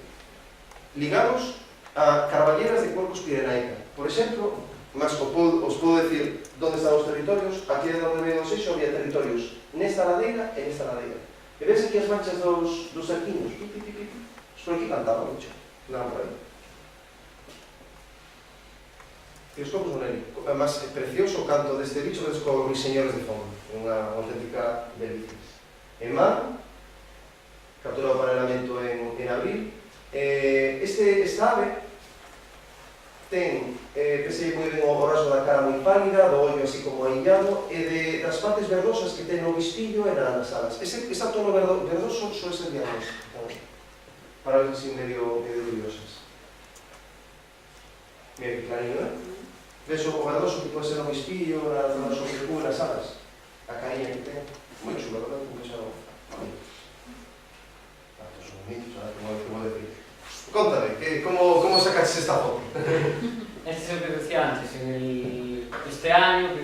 Ligamos a carballeras de Cuercos Pirenaica. Por exemplo, mas os podo decir onde están os territorios. Aquí de onde Vega do Seixo había territorios nesta ladeira e nesta ladeira. E ves aquí as manchas dos arquiños. Por aquí cantaban, mucho. Andaban por aí. E os copos non eran. Además, é precioso o canto deste bicho, vedes con os señores de fondo. Unha auténtica delicia. En man, capturado para el lamento en abril. Esta ave ten, pensei moi ben o rasgo da cara moi pálida, do ollo así como aillado, e das partes verdosas que ten no vistillo e nas alas. Ese tono verdoso suele ser diagnóstico, para ver así medio dubiosas. Mira que clariño, ves o verdoso que pode ser no vistillo, nas sobrecubo, nas alas. A cariña que ten, moi chulo, verdad? Contame, como sacaste esta foto? Este es el que decía antes, este año, que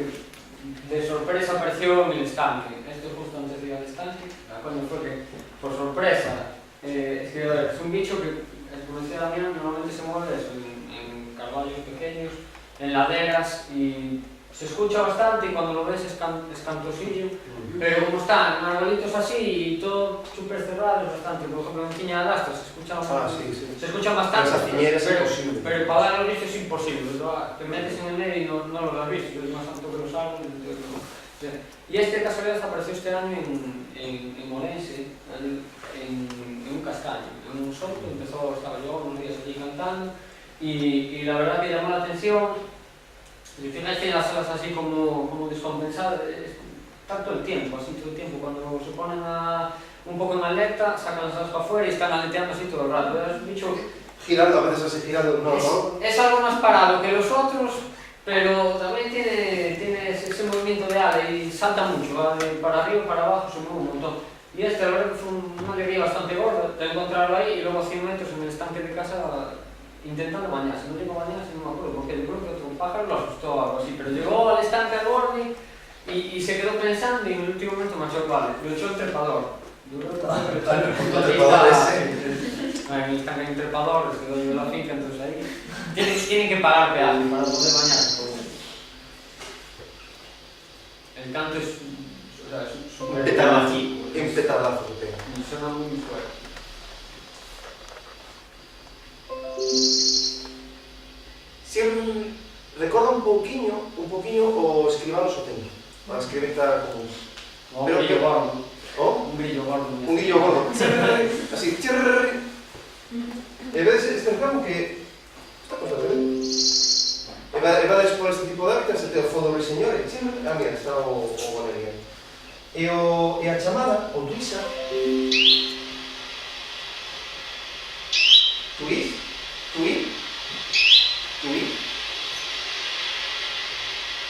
de sorpresa apareció en el estanque. Esto justo antes de ir al estanque, cuando fue que, por sorpresa, es un bicho que, como decía Damián, normalmente se mueve eso, en carvallos pequeños, en laderas, y se escucha bastante, y cuando lo ves es cantosillo, pero como están arbolitos así y todo súper cerrado, es bastante. Por ejemplo, en Ciña de Astro se escuchan bastante, pero para dar los bichos es imposible. Te metes en el medio y no los has visto, es más alto que los árboles. Y este casualidad apareció este año en Orense, en un castaño, en un soto. Estaba yo unos días allí cantando, y la verdad que llamó la atención. Y al final tiene las alas así como descompensadas, tanto el tiempo, así todo el tiempo, cuando se ponen un poco en alerta, sacan las alas para afuera y están aleteando así todo el rato. Es un bicho girando, a veces así girando, no. Es algo más parado que los otros, pero también tiene ese movimiento de ala y salta mucho, va de para arriba, para abajo, se mueve un montón. Y la verdad que fue una alegría bastante gorda de encontrarlo ahí, y luego a 100 metros en el estanque de casa intentando bañarse. No llegó a bañarse, no me acuerdo, porque de pronto otro pájaro lo asustó o algo así, pero llegó al estanque al borde y se quedó pensando, y en el último momento me echó el vale, lo echó el trepador. Duró el trepador ese. En el estanque hay un trepador, se quedó yo la finca, entonces ahí tienen que pagar peaje para poder bañarse. El canto es súper petardazo, un petardazo que tenga. Y suena muy fuerte. Si recorda un pouquiño o escribano soteño, para escribir como... Un brillo gordo. Oh? Un brillo gordo. Un brillo gordo. Así, chirrrr. E vedes este ramo que... Esta cosa, ¿sabes? E va por este tipo de hábitats, este o fondo del señor, e chirrrr. Ah, mira, está o bonería. E a chamada, o tuisa... Tuí.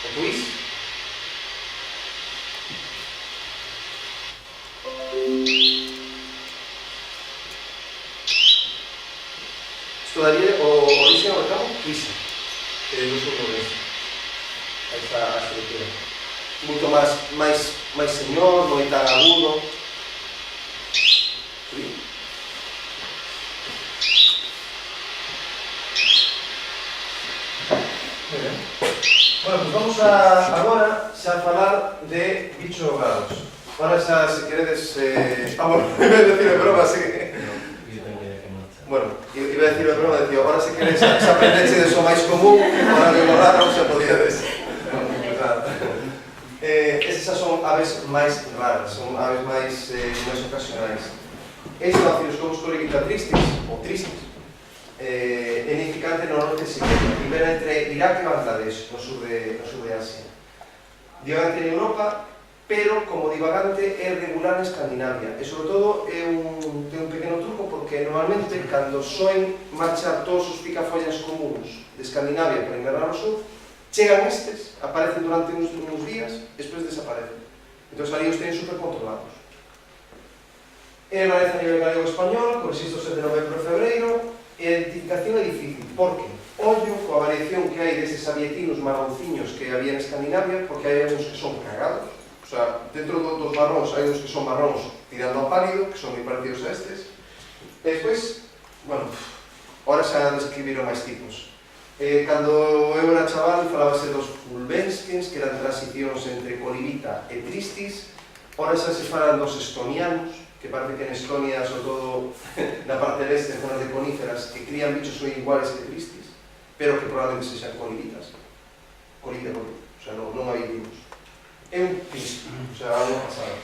O tuís. Isto daría o origen ao recamo tuisa, que é do sur do Orense. Aí está a estrutura. Moito máis señor, non é tan agudo. Tuí. Bueno, pues vamos agora xa a falar de bichos raros. Ahora xa, se queredes... bueno, iba a decir de broma, así que... Bueno, iba a decir de broma, decía, ahora se queredes xa aprendeche de so máis común, ahora de lo raro xa podíades. Pues nada. Esas xa son aves máis raras, son aves máis ocasionais. Esta Bacilloscomus collegiata tristis, ou tristis, é nidificante no norte de Siberia, vivera entre Irak e Bangladesh, no sur de Asia. Diogante en Europa, pero como divagante é regular en Escandinavia, e sobre todo ten un pequeno truco porque normalmente cando soen marchar todos os picafollas comuns de Escandinavia para invernar ao sur, chegan estes, aparecen durante uns días, e despois desaparecen. Entón ali os teñen super controlados. É realeza a nivel galego-español, con registros de novembro e febreiro, e a identificación é difícil, porque ollo coa variación que hai destes avietinos marronciños que había en Escandinavia, porque hai uns que son cagados, o sea, dentro dos marróns hai uns que son marróns tirando a pálido, que son moi parecidos a estes, e despois, bueno, ahora xa describiron máis tipos. Cando eu era chaval falábase dos fulvenskins, que eran transicións entre colibita e tristis, ahora xa se falan dos estonianos, que parece que en Estonia, sobre todo na parte leste, en zonas de coníferas, que crían bichos moi iguales que tristis, pero que probablemente sexan colibitas. Colibita, o sea, non habitimos. É un pisto, o sea, algo pasado.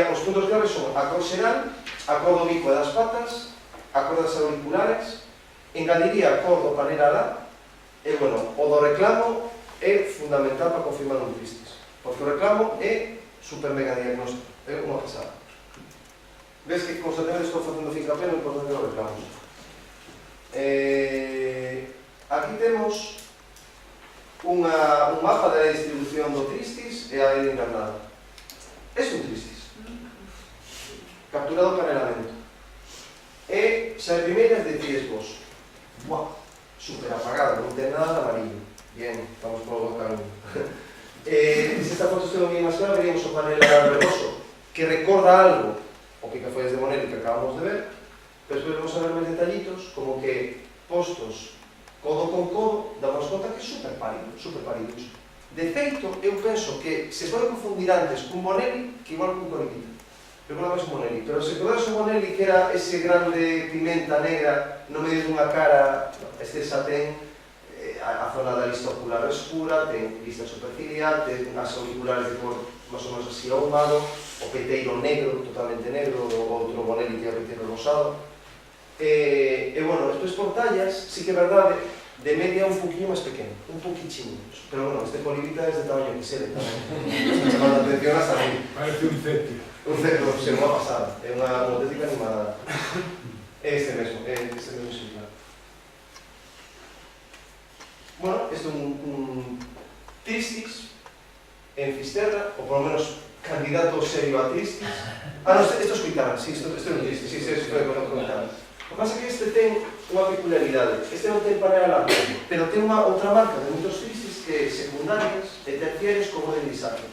Os puntos claves son a cor xeral, a cor do bico e das patas, a cor das auriculares, engadiría a cor do panel alá, e, bueno, o do reclamo é fundamental para confirmar un tristis, porque o reclamo é super mega diagnóstico, é unha pasada. Ves que constantemente estou facendo fincapé no importante dos reclamos. Aquí temos un mapa da distribución do tristis e a área invernada. É un tristis capturado panelamento. E xa de primeiras decides vos, buah, super apagado, non ten nada de amarillo. Bien, vamos por o camino. Se esta foto estuvo moi máis clara, veríamos o panel verdoso, que recorda algo o picafollas de Monelli que acabamos de ver, pero despois vamos a ver máis detallitos, como que postos codo con codo, damos conta que é super pálido iso. De feito, eu penso que se pode confundir antes cun Monelli que igual cun colibita. Eu creo que é un Monelli, pero se recordades un Monelli que era ese grande pimenta negra no medio dunha cara, este xa ten a zona da lista ocular escura, ten lista superciliar, ten as auriculares de cor máis ou menos así ahumado, o peteiro negro, totalmente negro, o outro Monelli que é o peteiro rosado. E, bueno, despois por tallas, sí que é verdade, de media un poquinho máis pequeno, un poquichino. Pero, bueno, este colibita é de tamaño XL tamén. Está chamando a atención hasta aí. Parece un cetio. Un cetio, se non ha pasado. É unha auténtica animada. Este mesmo exemplar. Bueno, este é un tristis en Fisterra, ou por lo menos candidato serio a tristis. Ah, non, isto é escoitara, sí, isto é un tristis, sí, isto é o comentar. O que pasa é que este ten unha peculiaridade, este non ten panel largo, pero ten unha outra marca de moitos tristis que secundarias e terciarios como de grisáceo.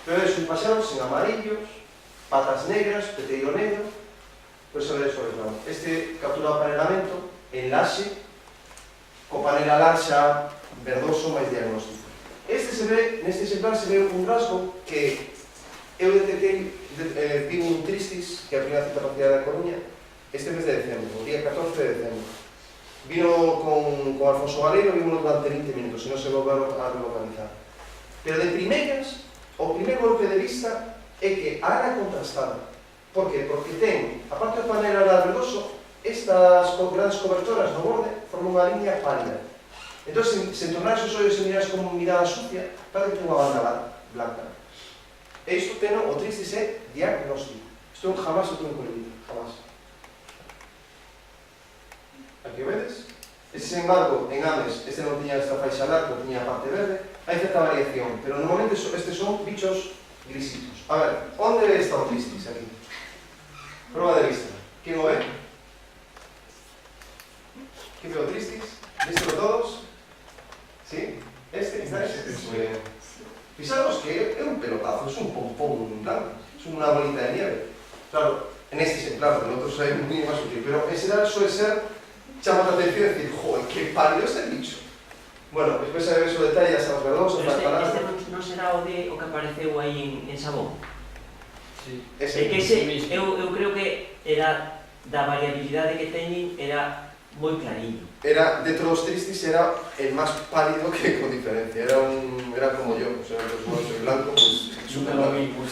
Pero é un paseado sen amarillos, patas negras, peteiro negro, pois a ver eso reclamo. Este captura o panelamento, enlaxe, co panel alá xa verdoso máis diagnóstico. Neste exemplar se ve un rasgo que eu detectei, vi un tristis, que é a primeira cita partida da Coruña, este mes de decembro, o día 14 de decembro. Vino con Alfonso Galeiro, vimos durante 20 minutos, e non se volveron a relocalizar. Pero de primeiras, o primer golpe de vista é que a área contrastada. Por que? Porque ten, aparte do panel alá verdoso, estas grandes cobertoras no borde forman unha línea pálida. Entón, se entornares os ollos e miras como mirada sucia, parece que ten unha banda blanca. E isto teno, o tristis é diagnóstico. Isto jamás o tuve colibita, jamás. Aquí o vedes? Sin embargo, en aves, este non tiña esta faixa larga, tiña a parte verde, hai certa variación, pero normalmente estes son bichos grisitos. A ver, onde está o tristis aquí? Proba de vista. Quen o ve? Quen ve o tristis? Vístelo todos? Sí? Este? Está este? Muy bien. Fijaros que é un pelotazo, es un pompón blanco, es unha bolita de nieve. Claro, en este exemplar, en outros é un poquinho máis útil, pero en xeral suele ser chama a atención e dicir, joder, que pálido este bicho. Bueno, despois hai o detalle, as alas verdosas, as palabras. Este non será o que apareceu aí en Sabón? Sí. É que ese, eu creo que era, da variabilidade que teñen, era moi clariño. Era, dentro dos tristis, era el más pálido que con diferencia. Era como yo, o sea, pues, soy blanco, pues super blanco.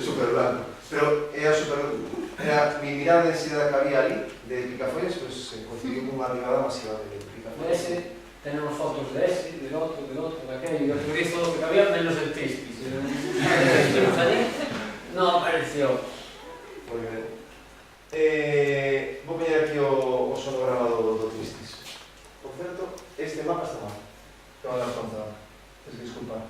Super blanco. Pero era mi mirada densidade que había ali, de picafollas, pues coincidiu con unha arribada masiva de picafollas. tenemos fotos de ese, del otro, de aquello, y yo creo que todo lo que había menos el Tristis. Estuvimos allí, no apareció. Moi ben. Vou poñer aquí o sonograma do Tristis. Por certo, este mapa está mal. Que van a dar conta. Disculpa.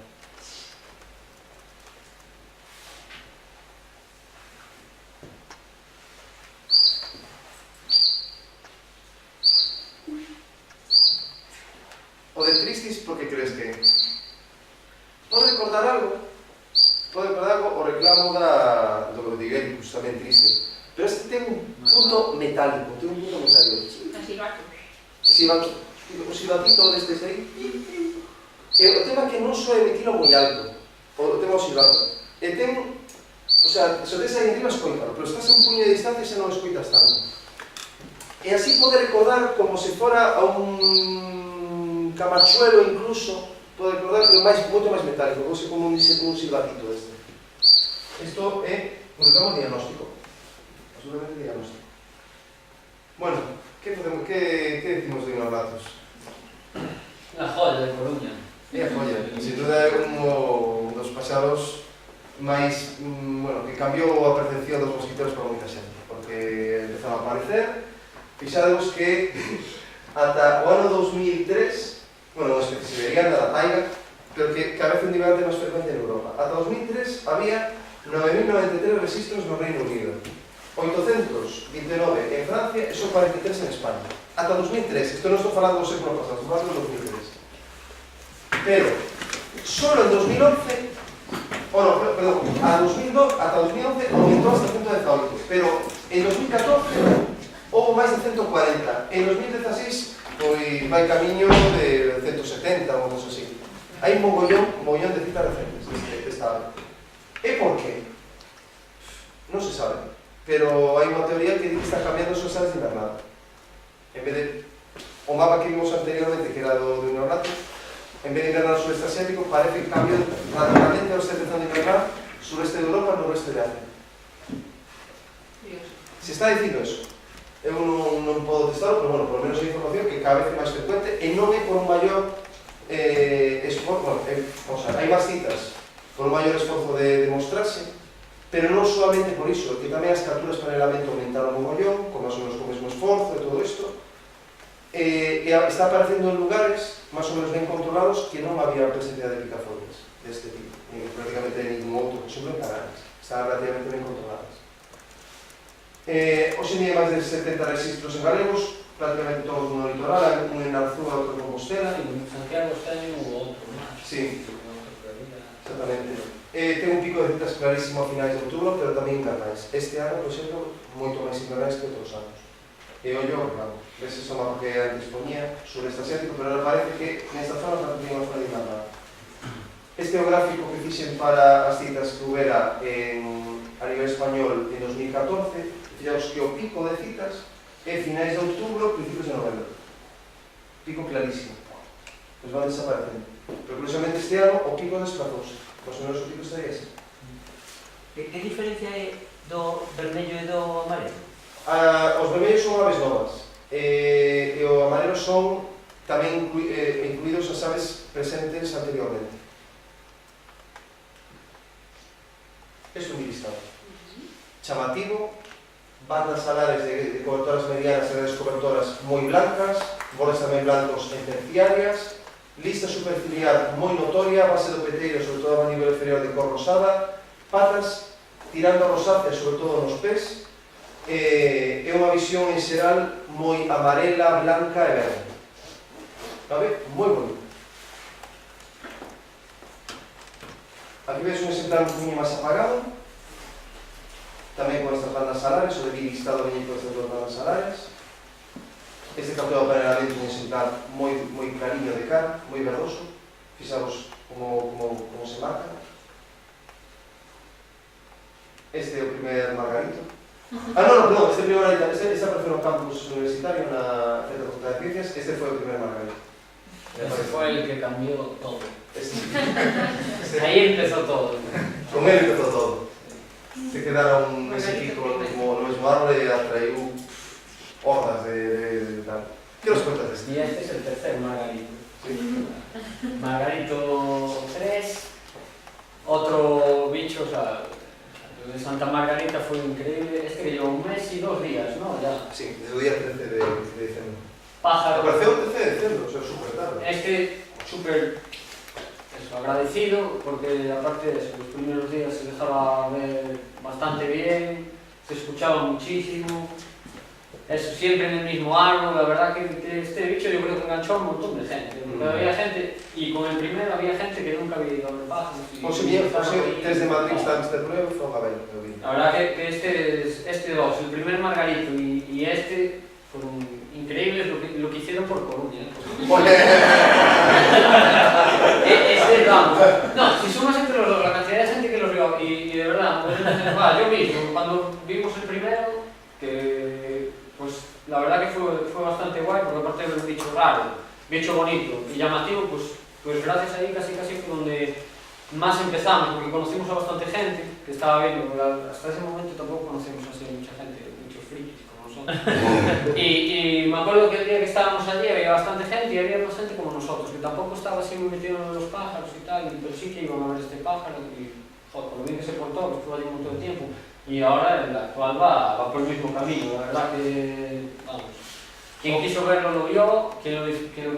O de Tristis, por que crees que é? Pode recordar algo? Pode recordar algo o reclamo do Rodriguez, tamén triste. Pero este ten un punto metálico, ten un punto metálico. O silbatito destes aí. E o tema que non só emitilo moi alto, o tema o silbato. E ten, o sea, se tes aí arriba escoitalo, pero estás a un puño de distancia e xa non escoitas tanto. E así pode recordar como se fora a un camachuelo incluso, pode recordar, pero moito máis metálico, como un silbatito este. Isto é un reclamo diagnóstico, absolutamente diagnóstico. Bueno, que decimos de Inorratos? Unha joia de Coruña. É a joia, sin duda é un dos pasados máis, bueno, que cambiou a percepción dos mosquiteros para moita xente, porque empezaron a aparecer. Fixadevos que ata o ano 2003, bueno, unha especie siberiana da taiga, pero que cada vez un divagante máis frecuente en Europa. Ata 2003 había 9.093 registros no Reino Unido, 829 en Francia e só 43 en España. Ata 2003, isto non estou falando do século pasado, estou falando do 2003. Pero, solo en 2011, perdón, ata 2011 aumentou hasta 118, pero en 2014 houve máis de 140, en 2016 pois vai camiño de 170 ou algo así. Hai un mogollón de citas recentes desta ave. E por qué? Non se sabe, pero hai unha teoría que di que está cambiando as áreas de invernada. En vez de o mapa que vimos anteriormente, que era do Inorrato, en vez de invernar no sureste asiático, parece que cambia radicalmente a está empezando a invernar sureste de Europa no oeste de África. Se está dicindo eso. Eu non podo testarlo, pero bueno, por lo menos hai información que cada vez é máis frecuente e non é por un maior esforzo, o sea, hai máis citas por un maior esforzo de demostrarse, pero non solamente por iso, que tamén as capturas para el elemento aumentaron un mogollón, con máis ou menos co mesmo esforzo e todo isto, e está aparecendo en lugares máis ou menos ben controlados que non había presencia de picafolias deste tipo, ni prácticamente ningún outro, por exemplo en Canarias, estaban relativamente ben controladas. Hoxe en día máis de 70 registros en galegos, prácticamente todos no litoral, hai un en Arzúa, outro en Compostela. En Santiago está en outro máis. Sí, exactamente. Ten un pico de citas clarísimo a finais de outubro, pero tamén invernais. Este ano, por exemplo, moito máis invernais que outros anos. E ollo, claro, ese é o mapa que antes poñía, sureste asiático, pero ahora parece que nesta zona parece que ten unha zona de invernada. Este é o gráfico que fixen para as citas que houbera a nivel español en 2014. Fijaos que o pico de citas é finais de outubro, principios de novembro. Pico clarísimo. Pois van desaparecendo. Pero curiosamente este ano o pico desplazouse. Pois o noso pico estaría así. Que diferencia é do vermello e do amarelo? Os vermellos son aves novas. E o amarelo son tamén incluídos as aves presentes anteriormente. É un listado. Chamativo, bandas alares de cobertoras medianas e redes cobertoras moi blancas, bordes tamén blancos en terciarias, lista superciliar moi notoria, base do peteiro, sobre todo a nivel inferior de cor rosada, patas tirando a rosácea, sobre todo nos pés, é unha visión en xeral moi amarela, blanca e verde. Sabe? Moi bonito. Aquí veis un exemplar un puño máis apagado, tamén con estas bandas alares, o de listado veñe con estas dos bandas alares. Este capturado para el evento un exemplar moi clariño de cara, moi verdoso. Fixaros como se marca. Este é o primer margarito. Perdón, este apareceu no campus universitario na Centro de Facultad de Ciencias. Este foi o primer margarito. Ese foi el que cambiou todo. Aí empezou todo. Con él empezou todo. Se quedaron ese pico como no mesmo árbol e atraiu hordas de tal. Que nos cuentas deste? E este é o terceiro margarito. Margarito 3, otro bicho, o sea, lo de Santa Margarita fue increíble, este que lleva un mes y 2 días, ¿no? Ya. Sí, desde el día 13 de diciembre. Pájaro. Apareceu o 13 de diciembre, o sea, súper tarde. Este, súper eso, agradecido, porque aparte de eso, los primeros días se dejaba ver bastante bien, se escuchaba muchísimo. Eso, siempre en el mismo árbol, la verdad que este bicho yo creo que enganchó a un montón de gente, porque había gente, y con el primero había gente que nunca había ido a ver pájaros. Desde Madrid está este prueba y fue a ver. La verdad que este dos, el primer Margarito y este, fueron increíbles lo que hicieron por Coruña. Este, vamos, no, si sumas entre los dos, la cantidad de gente que los vio, y de verdad, yo mismo, cuando vimos el primero, que pues la verdad que fue bastante guay, porque aparte de un bicho raro, bicho bonito y llamativo, pues gracias ahí casi fue donde más empezamos, porque conocimos a bastante gente que estaba viendo, porque hasta ese momento tampoco conocimos así mucha gente, muchos frikis como nosotros. y me acuerdo que el día que estábamos allí había bastante gente y había más gente como nosotros, que tampoco estaba así muy metido en los pájaros y tal, pero sí que iban a ver este pájaro y joder, por lo bien que se portó, que estuvo allí un montón de tiempo. Y ahora el actual va por el mismo camino, la verdad que, vamos, quien quiso verlo lo vio, quien lo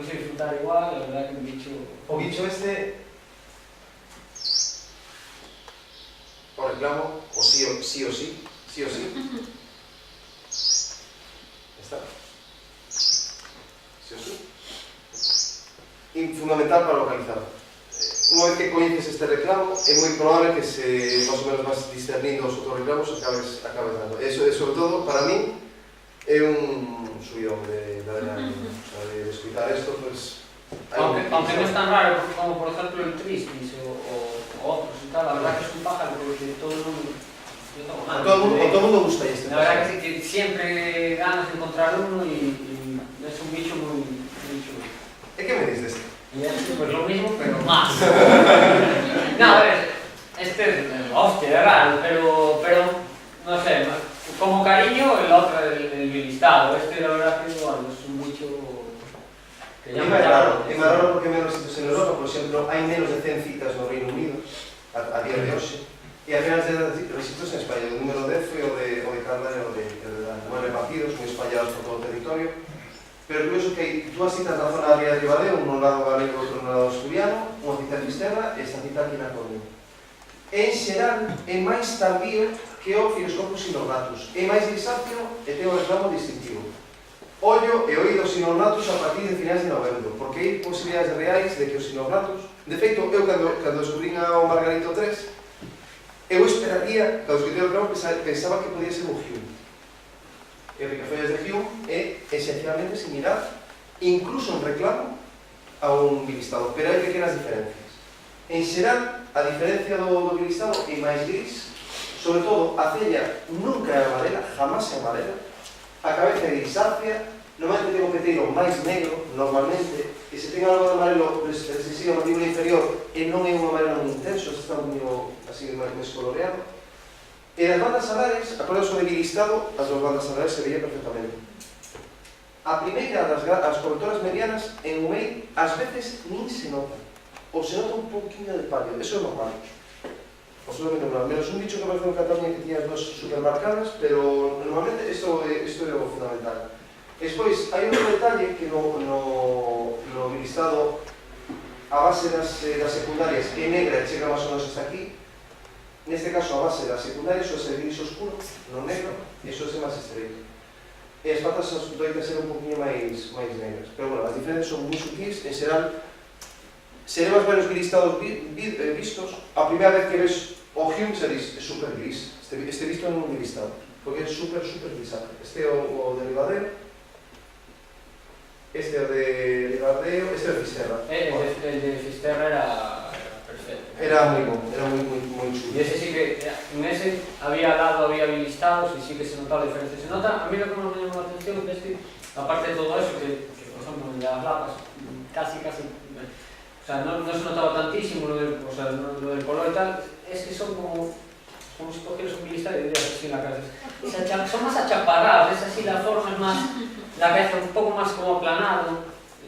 quiso disfrutar igual, la verdad que el bicho... O bicho este, o reclamo, o sí o sí. Está. Sí o sí. Y fundamental para localizar. Una vez que coñeces este reclamo, é moi probable que se más ou menos vas discernindo os outros reclamos acabes dando. Eso, sobre todo, para mí, é un subidón de adrenalina. O sea, de escutar esto, pues... Aunque no es tan raro, como por ejemplo el Tristis o otros y tal, la verdad que es un pájaro porque todo el mundo... A todo el mundo gusta este. La verdad que sí, que siempre ganas de encontrar uno y es un bicho muy chulo. ¿Y qué me dices de este? Y este pues lo mismo, pero más. No, a ver, este es hostia, es raro, pero no sé, como cariño el otro, el bilistado. Este la verdad que bueno, es un bicho que É máis raro porque menos sitios en Europa, por exemplo, hai menos de 100 citas no Reino Unido a día de hoxe, e apenas de registros en España. O número 10 foi o de Carla e o de 9 partidos, moi espallados por todo o territorio. Pero curioso que hai dúas citas na zona da Ría de Ribadeo, un no lado galego e outro no lado asturiano, unha cita en Fisterra e esta cita aquí na Coruña. En xeral, é máis tardío que o Firoscopus sinornatus, é máis grisáceo e ten un reclamo distintivo. Ollo e oído sinornatus a partir de finais de novembro, porque hai posibilidades reais de que o sinornatus... De feito, eu cando descubrín ao Margarito 3, eu esperaría, cando escritei o reclamo, pensaba que podía ser un Hume. E o Picafollas de Hume é esencialmente similar, incluso en reclamo, a un bilistado, pero hai pequenas diferencias. En xeral, a diferencia do bilistado é máis gris, sobre todo, a cella nunca é amarela, jamás é amarela, a cabeza é grisácea, normalmente ten o peteiro máis negro, normalmente, e se ten algo de amarelo excesivo a mandíbula inferior e non é un amarelo moi intenso, está un poquinho así máis coloreado. E nas bandas alares, acordaos de bilistado, as dos bandas alares se veía perfectamente. A primeira das cobertoras medianas, en Umei, ás veces nin se nota, ou se nota un pouquinho de palio, eso é normal. Absolutamente normal. Menos un bicho que apareceu en Cataluña que tiña as dos supermarcadas, pero normalmente isto é o fundamental. Despois, hai outro detalle que no bilistado a base das secundarias é negra e chega máis ou menos hasta aquí. Neste caso, a base das secundarias é ser gris oscuro, no negro, e iso é máis estreito. E as patas doitan ser un poquinho máis negras. Pero, bueno, as diferentes son moi sutis. En xeral, se lemas varios bilistados vistos, a primeira vez que ves o Hume se dis, é super gris. Este visto non é un bilistado, porque é super grisáceo. Este é o de Ribadeo, este é o de Ribadeo, este é o de Fisterra. El de Fisterra era perfecto. Era moi bom, era moi chulo. Y ese sí que, en ese había lado, había bilistados y sí que se notaba la diferencia. Se nota, a mí lo que más me llamó la atención es que, aparte de todo eso, que por ejemplo en las lapas, casi, o sea, no se notaba tantísimo lo del color y tal, es que son como si cogieras un bilistado y dirías así en la cabeza. Son más achaparrados, es así, la forma es más, la cabeza un poco más como aplanado,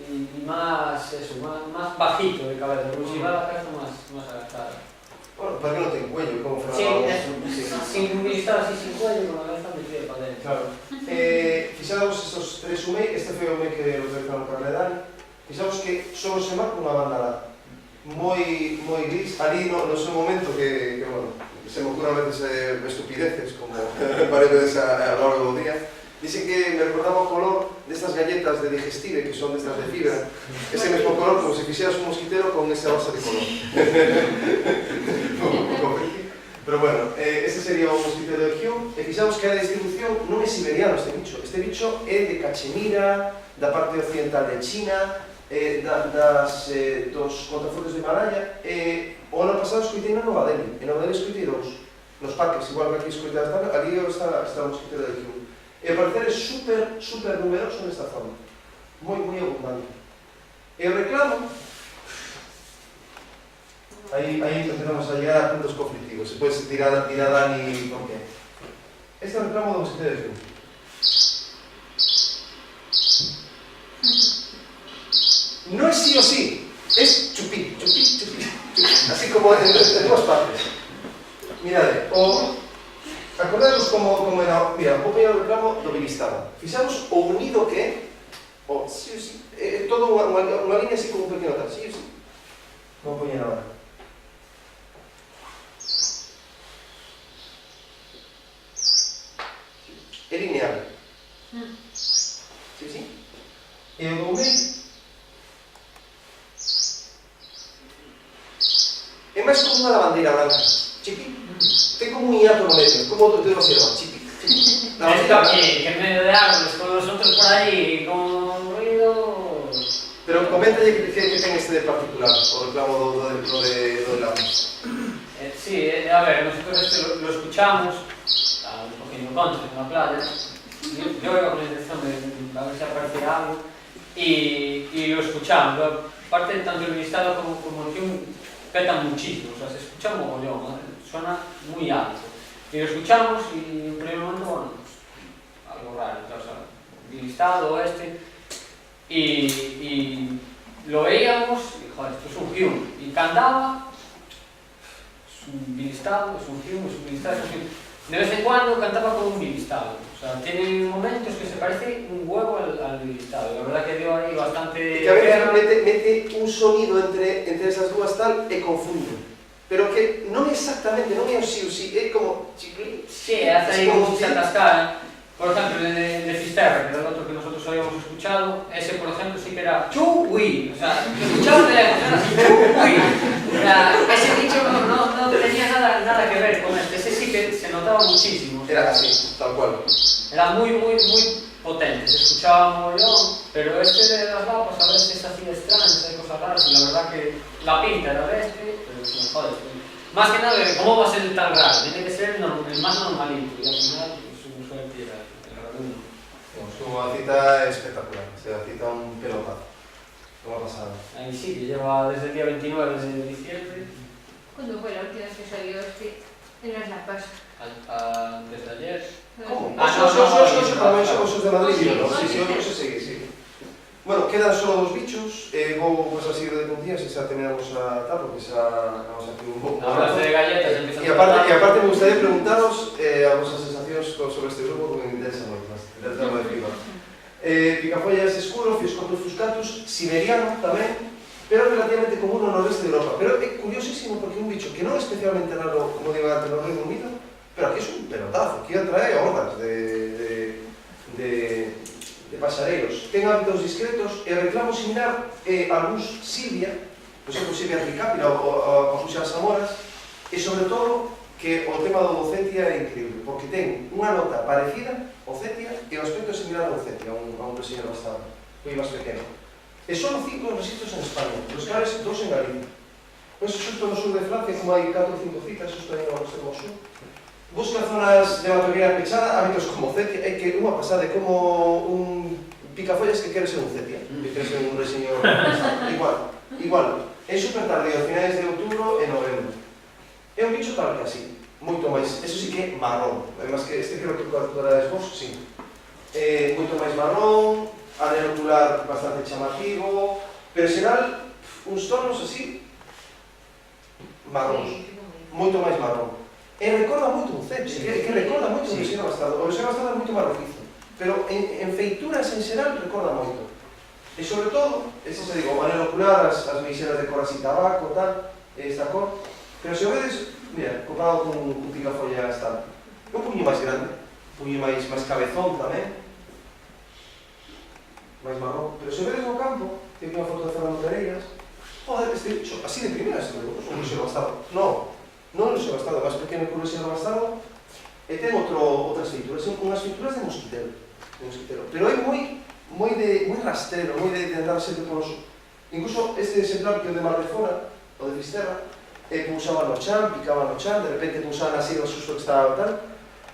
y más, eso, más bajito de cabeza, porque si va la cabeza más agachada. Bueno, para que non ten cuello, como Sí, Fernando. eso, sin estar así sin cuello, con la cabeza metida para dentro. Claro. Fixamos estos tres UMEI, este foi o UMEI que localizaron Carledal. Fixamos que só se marca unha banda lá, moi gris, ali no seu momento que bueno, se me ocurre a veces estupideces, como varias veces a lo largo do día. Dicen que me recordaba o color destas galletas de digestive, que son destas de fibra. Ese mesmo color, como se fixeras un mosquitero con esa base de color. Pero bueno, ese sería o mosquitero de Hume. E fixamos que a distribución non é siberiano este bicho. Este bicho é de Cachemira, da parte occidental de China, dos contrafortes de Himalaya. O ano pasado escoitei na Nova Delhi. En Nova Delhi escoitei dous. Nos parques, igual que aquí escoitei ali está o mosquitero de Hume. E ao parecer é super numeroso nesta zona, moi abundante. E o reclamo, aí empezamos a llegar a puntos conflictivos, se puede tirar a Dani por qué. Este é o reclamo do mosquitero de Hume. No es sí o sí, es chupí, así como en dos partes. Mirade, acordamos como era, mira, vou poñer o reclamo do bilistado. Fixamos o unido que é, o sí o sí, todo unha línea así como un pequeno tal, sí o sí. Vou poñer agora. É lineal. Sí o sí. E o do meio é máis como unha lavandeira branca. Chiqui. Ten como un hiato no medio, como outro dedo así, chiqui. Que en medio de árboles, con nosotros por ahí, con ruido... Pero coméntalle que ten este de particular, o reclamo do lápiz. Sí, a ver, nosotros lo escuchamos, a un pequeño concho en la playa. Yo iba con la intención de a ver si aparecía algo, y lo escuchamos. Aparte, tanto el listado como el Hume petan muchísimo, o sea, se escucha mogollón, suena muy alto. Y lo escuchamos y en primer momento, bueno, pues, algo raro, o sea, listado y lo veíamos y, joder, esto es un Hume. Y cantaba, es un bilistado, es un Hume, es un bilistado, es un Hume. De vez en cuando cantaba con un bilistado, o sea, tiene momentos que se parece un huevo al bilistado. La verdad que dio ahí bastante... Que a veces mete un sonido entre esas dúas tal e confunde. Pero que non é exactamente, non é o sí, é como... Sí, hace ahí como se atascara. Por ejemplo, de Fisterra, que era el otro que nosotros habíamos escuchado, ese, por ejemplo, sí que era chu-wi, o sea, escuchamos de lejos, era así, chu-wi. O sea, ese dicho no tenía nada que ver con este, ese sí que se notaba muchísimo. Era así, tal cual. Era muy potente, se escuchaba mogollón, pero este de las lapas a veces hacía extrañas, hay cosas raras, y la verdad que la pinta era de este, pero se me jode. Más que nada, ¿cómo va a ser tan raro? Tiene que ser el más normalito, y al final es un suerte el raruno. Su cita es espectacular, se cita un pelotazo, como ha pasado. Ahí sí, que lleva desde el día 29 de diciembre. ¿Cuándo fue la última vez que salió este en las lapas? Desde ayer. ¿Cómo? Eso Osos de Madrid, ¿no? Sí, sí. Bueno, quedan solo dos bichos, vou a seguir de puntillas e xa terminamos a tal, porque xa vamos aquí un pouco. Hablas de galletas, empiezan E aparte me gustaría preguntaros a vosas sensacións sobre este grupo, porque me interesa moito, del tema de pipa. Picafollas escuro, Fioscopus fuscatus, siberiano tamén, pero relativamente común no noroeste de Europa. Pero é curiosísimo porque un bicho que non é especialmente raro, como digo antes, no Reino Unido, pero aquí é un pelotazo, que atrae hordas de pasareiros. Ten hábitos discretos e reclamo similar a luz silvia, por exemplo, silvia tricápila ou a fuxas samoras, e sobre todo que o tema do docetia é increíble, porque ten unha nota parecida ao cetia e o aspecto é similar ao cetia, a un reseño bastante moi máis pequeno. E son 5 registros en España, os cales 2 en Galicia. Pois xusto no sur de Francia, como hai 4 ou 5 citas, xusto aí no extremo sur. Busca zonas de matogueira pechada, hábitos como cetia, é que unha pasada é como un picafollas que quere ser un cetia, que quere ser un reseño igual. É super tardío, a finais de outubro e novembro. É un bicho tal que así, moito máis, eso sí que é marrón, además que este creo que captura esbozo, sí. Moito máis marrón, anel ocular bastante chamativo, pero en xeral, uns tonos así, marróns, moito máis marrón. E recorda moito un cepse, que recorda moito o Luciano Bastardo. O Luciano Bastardo é moito máis rojizo, pero en feituras en xeral recorda moito. E sobre todo, ese se digo, o anel ocular, as meixeras de cor así tabaco, tal, esta cor. Pero se o vedes, mira, comparado con Picafolla Stamp, é un puño máis grande, un puño máis cabezón tamén, máis marrón. Pero se o vedes no campo, que hai unha foto de Fernando Pereiras, joder, este bicho, así de primeras, o Luciano Bastardo. Non o Luciano Bastardo, máis pequeno que o Luciano Bastardo, e ten outras feituras, son unhas feituras de mosquitero, pero é moi rastrero, moi de andar sempre con os... Incluso este exemplar que é o de Mar de Fora, o de Fisterra, pulsaba no chan, picaba no chan, de repente pulsaba así, o susto que estaba tal,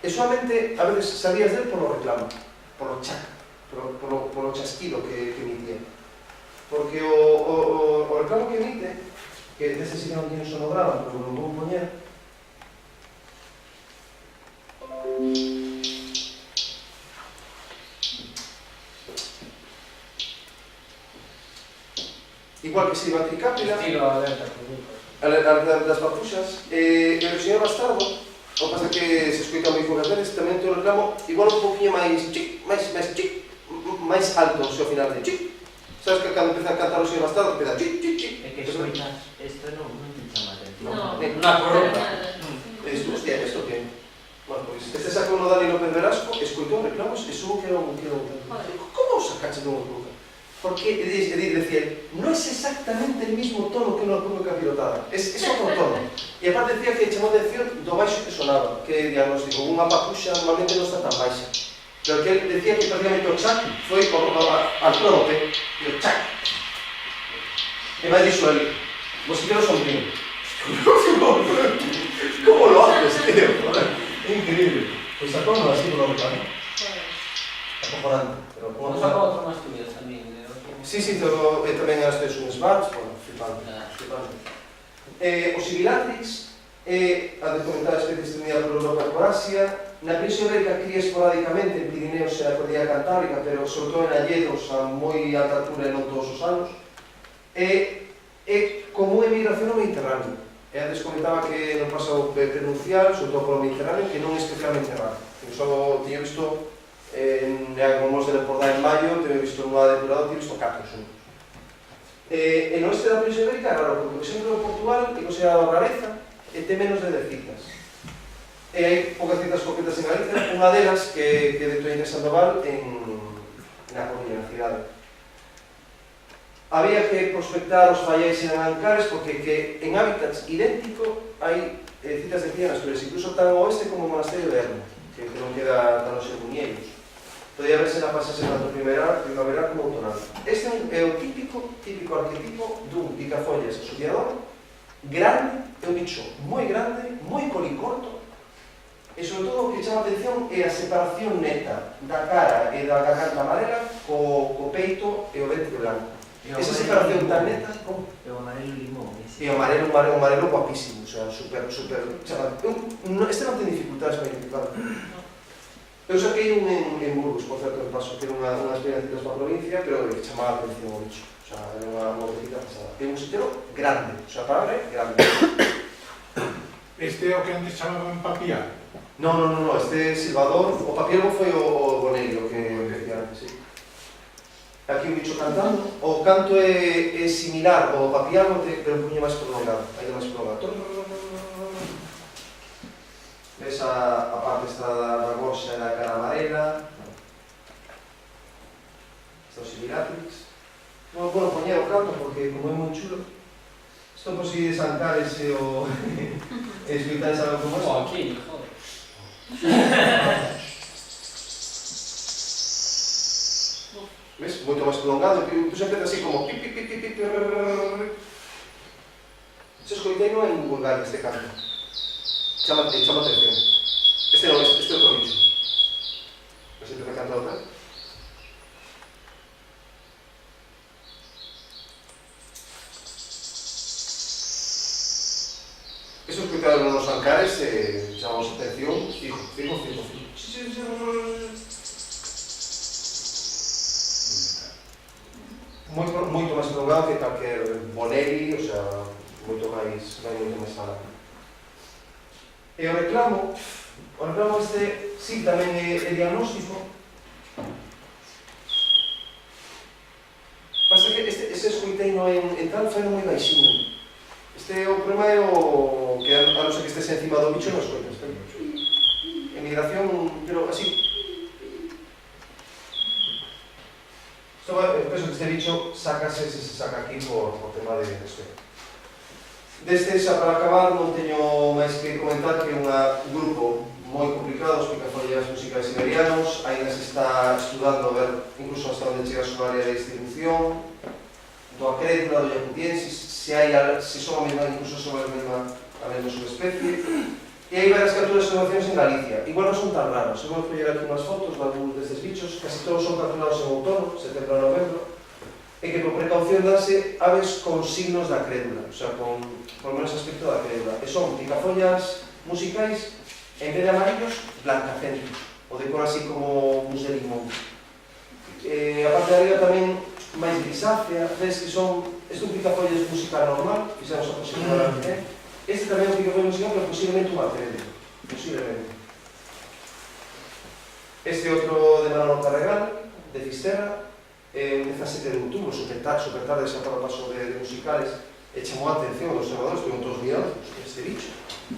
e solamente a veces sabías del polo reclamo, polo chac, polo chasquido que emitía. Porque o reclamo que emite, que deste sí que non tiene un sonograma, pero non vou poñer, igual que se iba a tricápila, Estilo alerta, das papuxas, e o señor Bastardo, o pasa que se escoita moi poucas veces, tamén te o reclamo igual un poquinho máis alto, ao final de chic. Sabes que cando empeza a cantar o señor Bastardo, empeza chic, chic, chic. É que escoitas, isto non te chama a atención. No, Unha corona. Hostia, esto que... Bueno, pois, este saco no Dani López Velasco, escoitou reclamos e subo que era un... Como o sacache dunha cruza? Porque, decía, no es exactamente el mismo tono que una curva capirotada, es otro tono. E aparte decía que chamou atención do baixo que sonaba, que, digamos, digo, unha papuxa normalmente non está tan baixa. Pero que él decía que prácticamente o chac foi al trope, e o chac. E vai dixo él, mosquitero sombrío. ¿Cómo lo haces, tío? É increíble. Pues sacónos así por lo reclamo. Acojonante. Como saco outro máis tuyas tamén. Sí, tamén as tes un Svart, bueno, flipante. O Sibilatrix é a de comentar especie extendida por Europa e por Asia. Na Península Ibérica cría esporádicamente en Pirineos e na Cordillera Cantábrica, pero sobre todo en alledos a moi alta altura e non todos os anos. É común en migración ao Mediterráneo. E antes comentaba que non pasa o penuncial, sobre todo polo Mediterráneo, que non é especialmente raro. Só tiña visto como os de Lepordá en maio, teño visto nunha depurada, teño visto 4 xuntos. E no oeste da Península Ibérica é raro, porque, por exemplo, Portugal é considerado rareza e ten menos de 10 citas. E hai poucas citas concretas en Galicia, unha delas que de Toñín de Sandoval na Coruña, na cidade. Había que prospectar os fallais en Ancares porque en hábitats idénticos hai citas de cría en Asturias, incluso tan ao oeste como o monasterio de Ermo, que non queda tan os Semuñeiros. Podía verse na pasase tanto primavera como outonal. Este é o típico arquetipo dun picafollas asociador grande, é un bicho moi grande, moi colicorto, e sobre todo o que chama a atención é a separación neta da cara e da garganta amarela co peito e o ventre blanco. Esa separación tan neta como... E o amarelo limón. E o amarelo guapísimo, o sea, super... Este non ten dificultades para identificar. Eu saquei un en Burgos, por certo, en paso, que era unhas experiencias para a provincia, pero que chamaba a atención o bicho. O sea, era unha motecita pasada. É un sitio grande, o sea, para ver, grande. Este é o que antes chamaban papiar? Non, este é silbador. O papiero foi o boneiro que decía antes, sí. Aquí un bicho cantando. O canto é similar ao papiano, pero un puño máis prolongado. Ainda máis prolongado. Ves a parte esta da gorxa e da cara amarela. Esta é o Sibilatrix. Non vou poñer o canto porque como é moi chulo. Isto por si desancares e o... escoitar algo como eso. Aquí, joder. Ves? Moito máis prolongado. Tú sempre así como... Se escoitei non hai un vulgar este canto. Chama atención. Este non, este é outro bicho. Non se empeza a cantar outra. Eso escoitado nos Ancares chamamos atención. Fijo. moito máis prolongado que calquer Bonelli, o sea, moito máis, vai moito máis alá. E o reclamo este, sí, tamén é diagnóstico. Pasa que ese escoiteino en tal foi moi baixinho. O problema é o que a non ser que estés encima do bicho non escoitas. Emigración, pero así. Penso que este bicho sácase se saca aquí por tema de escoito. Deste, xa para acabar, non teño máis que comentar que é un grupo moi complicado, os picafollas musicais siberianos, ainda se está estudando a ver incluso hasta onde chega a súa área de distribución, do acrédula, do yakutiensis, se son a mesma, incluso son a mesma subespecie, e hai varias capturas de observacións en Galicia. Igual non son tan raros, se vou coller aquí unhas fotos de algúns destes bichos, casi todos son capturados en outono, setembro a novembro, e que por precaución danse aves con signos da crédula, o sea, con por menos aspecto da crédula, e son picafollas musicais, en vez de amarillos, blancacentos, o de cor así como mus de limón. A parte de arriba tamén máis grisácea, ves que son, este é un picafollas música normal, fixamos a posibilidade de ver, este tamén é un picafollas musical, pero posiblemente un acrédula, posiblemente. Este outro de Manolo Carregal, de Fisterra, un 17 de outubro, super tarde xa para o paso de musicales, e chamou a atención dos observadores, que non todos mirados, este bicho,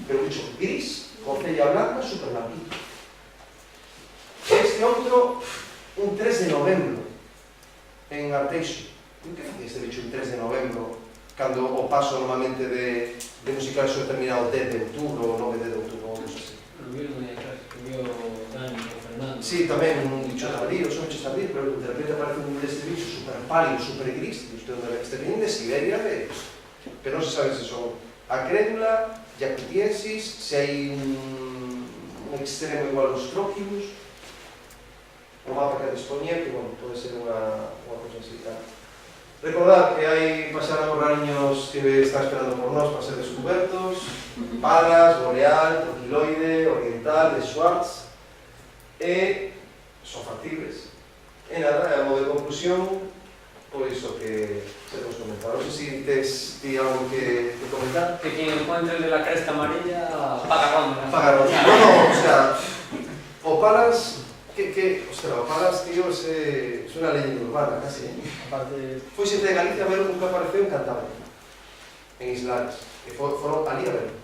pero un bicho gris, con cella blanca, super blanquito. Este outro, un 3 de novembro, en Arteixo. Que fai este bicho un 3 de novembro, cando o paso normalmente de musical suele terminar o 10 de outubro, ou 9 de outubro, ou cosa así. Rubio Dani, o Fernando. Sí, tamén un bicho tardío, son bichos tardíos, pero de repente aparece un deste bicho super pálido, super gris, este viene de Siberia, pero non se sabe se son acrédula, yakutiensis, se hai un extremo igual aos tróquibus, o mapa que disponía, que bueno, pode ser unha cosa así. Recordad que hai pasaron rariños que están esperando por nós para ser descubertos, palas, boreal, troquiloide, oriental, de Schwartz, e son factibles. E nada, a modo de conclusión, pois o que se nos comentar. Non sei se tes algo que comentar. Que quien encuentre el de la cresta amarilla paga cuando. Paga cuando. No, o sea, o palas, ostras, o palas, tío, es una leyenda urbana, casi, Aparte... Foi xente de Galicia a ver un que apareceu en Cantabria, en Islares, que foron ali a ver.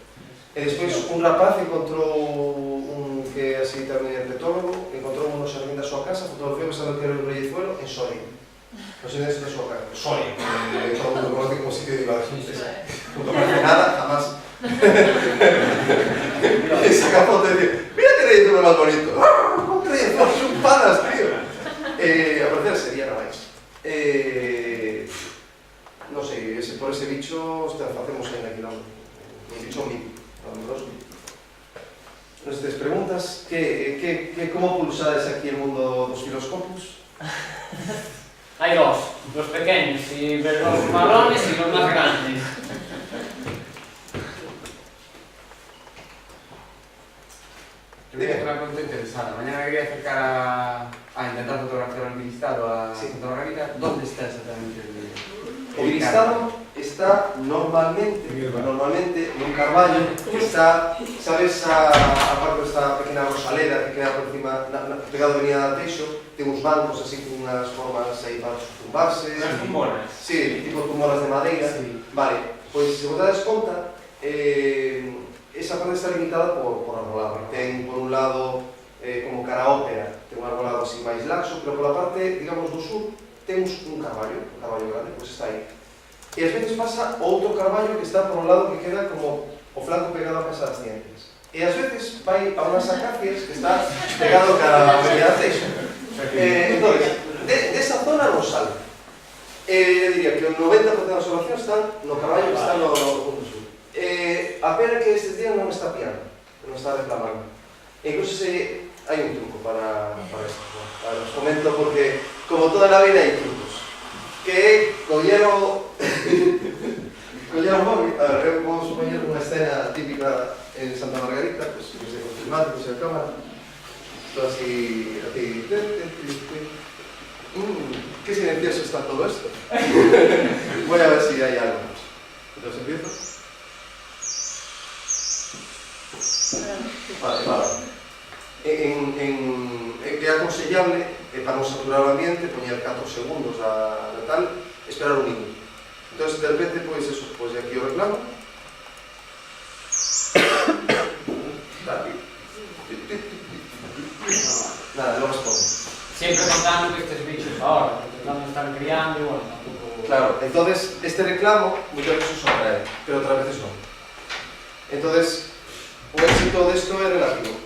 E despois un rapaz encontrou un que así tamén é herpetólogo, encontrou un no xardín da súa casa, fotografiou pensando que era un reyezuelo en Soria. No sei da súa casa, Soria, que todo o mundo conoce como sitio de imagen. Non aparece nada, jamás. E saca foto e dice, mira que reyezuelo máis bonito. ¡Ah! Que reyezuelo, son panas, tío. Aparecer sería nada máis. Non sei, por ese bicho facemos ainda aquí un bicho mítico. Nestas preguntas, como pulsades aquí el mundo dos filoscopos? Hay dos, los pequeños, y los marrones y los más grandes. Yo tengo una pregunta interesante. Mañana me voy a acercar a intentar fotografiar al Bilistado, a Santa Margarita. ¿Dónde está exactamente el Bilistado? Está normalmente nun carballo que está, sabes, aparte desta pequena rosaleda que queda por encima, pegado a Avenida de Arteixo, ten uns bancos así con unhas formas aí para tumbarse. As tumbonas. Sí, tipo tumbonas de madeira. Sí. Vale, pois se vos dades conta, esa parte está limitada por arbolado. Ten, por un lado, como cara a ópera, ten un arbolado así máis laxo, pero pola parte, digamos, do sur, temos un carballo grande, pois está aí. E ás veces pasa outro carballo que está por un lado que queda como o flanco pegado a Casa das Cientes. E ás veces vai a unhas acacias que está pegado cara a Avenida Arteixo. Entón, desa zona non sale. Diría que o 90% das observacións están no carballo que está no punto sur. A pena que estes días non está piando, non está reclamando. E incluso hai un truco para isto. Os comento porque, como toda a vida, hai trucos. Que é coller o móvil. A ver, vamos poñer unha escena típica en Santa Margarita, pues, desde con prismáticos e a cámara. Todo así... ¿Qué Qué silencioso está todo esto. Voy a ver si hay algo. Entonces empiezo. Vale. É aconsellable, para non saturar o ambiente, poñer 4 segundos a tal, esperar un minuto. Entón, de repente, pois eso, pois aquí o reclamo. Nada, non respondo. Siempre contando que estes bichos ahora, porque cando están criando, bueno, tampouco... Claro, entonces este reclamo muchas veces sonra él, pero otras veces no. Entonces, o éxito de esto é relativo.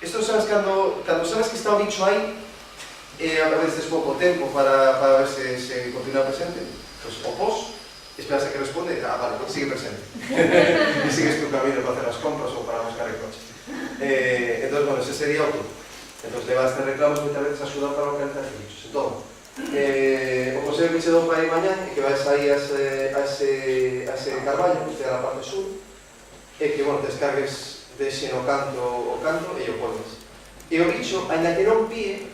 Esto sabes cando sabes que está o bicho aí, a veces pouco tempo para ver se continúa presente, pues o pos, esperas a que responde, vale, pues sigue presente. E sigues tu camino para hacer as compras ou para buscar el coche. Entonces, bueno, ese sería outro. Entonces, leva este reclamos moitas veces axuda para localizar os bichos. Entón, o consello que che dou para ir mañán é que vais aí a ese carballo, que é a parte sur, é que, bueno, descargues deixe no canto o canto e o pones. E o bicho, ainda que non píe,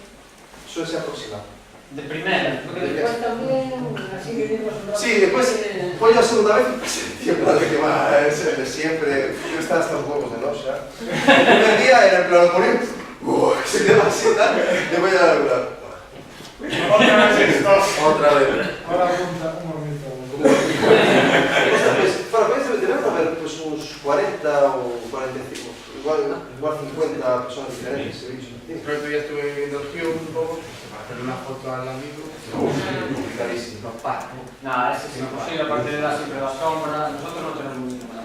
suele se aproximar. De primera, porque después también, así que digo... Sí, después, voy a segunda vez, tío, claro que va, siempre, yo estaba hasta los huevos de noche, ¿eh? El primer día era el plano poner, se te va así, tal, le voy a dar una. Otra vez. Ahora apunta un momento. Pues debemos haber pues, unos 40 o 45, igual 50 personas diferentes, ese bicho. El otro día estuve viendo el Hugh un poco, para hacer una foto al amigo. Carísimo. No para. No, ese es imposible, aparte de dar siempre la sombra, nosotros no tenemos ninguna.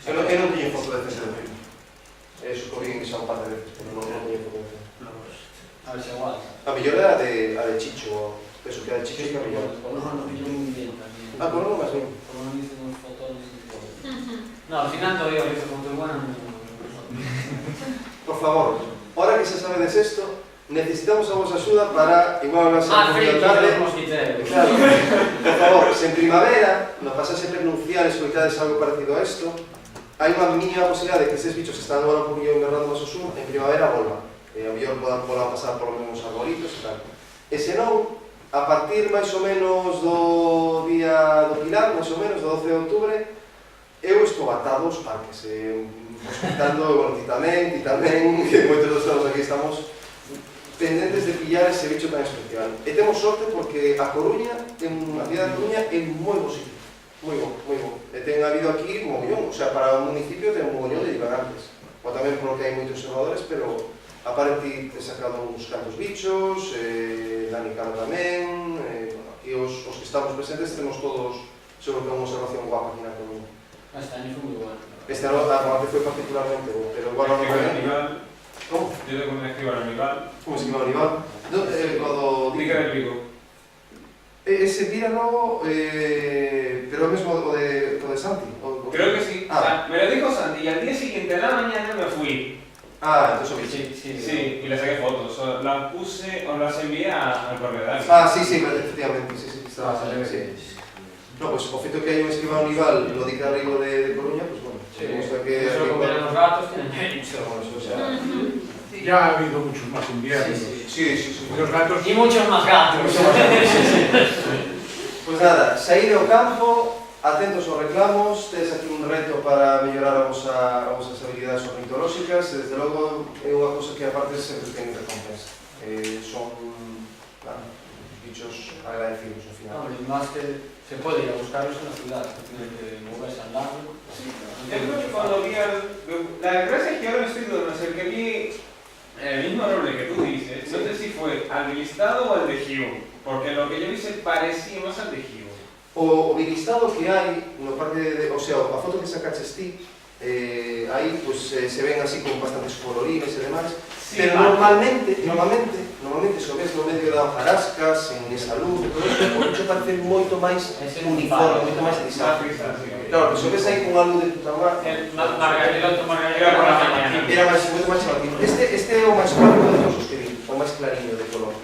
Eu non teño foto de ese de primo. Suporín que xa un par de veces, pero non teño foto de ese. A ver si aguanta. A mellor é a de Chicho, eso que a de Chicho é que a mellor. No, yo muy bien también. Por non máis ben. Como no hice unos fotones y todo. No, al final todavía lo hice con tu hermana. Por favor, ahora que se sabedes esto, necesitamos a vosa axuda para, igual vas a friki, tarde. los mosquiteros. Claro, por favor, se en primavera, no pasase prenunciar, escoitades algo parecido a esto, hai unha mínima posibilidade de que estes bichos que están agora un poquinho invernando máis o sur, en primavera volvan. A mellor podan pasar por os mesmos arbolitos e tal. E senón, a partir máis ou menos do día do Pilar, máis ou menos, do 12 de outubro, eu estou atado aos parques, hospitando, bueno, ti tamén, que moitos dos estamos aquí estamos pendentes de pillar ese bicho tan especial. E temos sorte porque a Coruña, a cidade de Coruña, é moi bo sitio. Moi bo, moi bo. E ten habido aquí mogollón, o sea, para un municipio ten un mogollón de divagantes. O tamén polo que hai moitos observadores, pero aparte te sacado uns cantos bichos, Dani Cano tamén, aquí os que estamos presentes temos todos, seguro que unha observación guapa aquí na Coruña. Este año fue muy bueno. Este ano a foi particularmente bo, pero igual non foi. ¿Cómo? Yo tengo un escribano animal. Como se llama Aníbal? O do... Pica del Vigo. Ese tírano, pero é mesmo o de Santi. Creo que sí. O sea, me lo dijo Santi y al día siguiente, a la mañana, me fui. Entonces o bicho. Sí, y le saqué fotos. Las puse, o las envié al correo de Dani. Sí, efectivamente, sí, estaba sí. No, pues o feito que hai un escribano Aníbal no dique arriba de Coruña, pues bueno. Sí, que eso como los gatos tienen mucho. Ya ha habido muchos más inviernos. Sí. Los gatos... Y muchos más gatos. Pues nada, saír ao campo, atentos aos reclamos, tedes aquí un reto para mellorar as vosas habilidades ornitolóxicas, e desde logo é unha cosa que aparte sempre ten recompensa. Son bichos agradecidos ao final. No, y más que se puede ir a buscarlos en la ciudad, no tiene que moverse al lado. Yo creo que cuando vi la desgracia es que ahora me estoy dudando, es el que vi el mismo nombre que tú dices, no sé si fue al de listado o al de Hume, porque lo que yo vi se parecía más al de Hume. O bilistado que hai no parque o sea, a foto que sacaches ti, aí pues, se ven así con bastantes colorines e demais, sí, pero normalmente se o ves no medio da hojarascas, en esa luz, todo isto, o bicho parece moito máis uniforme, moito máis lisado. Claro, que se o ves aí con a luz de puta madre, El otro margarita por la mañana. era moito máis chamativo. Este é o máis claro de todos os que vi, o máis clariño de color.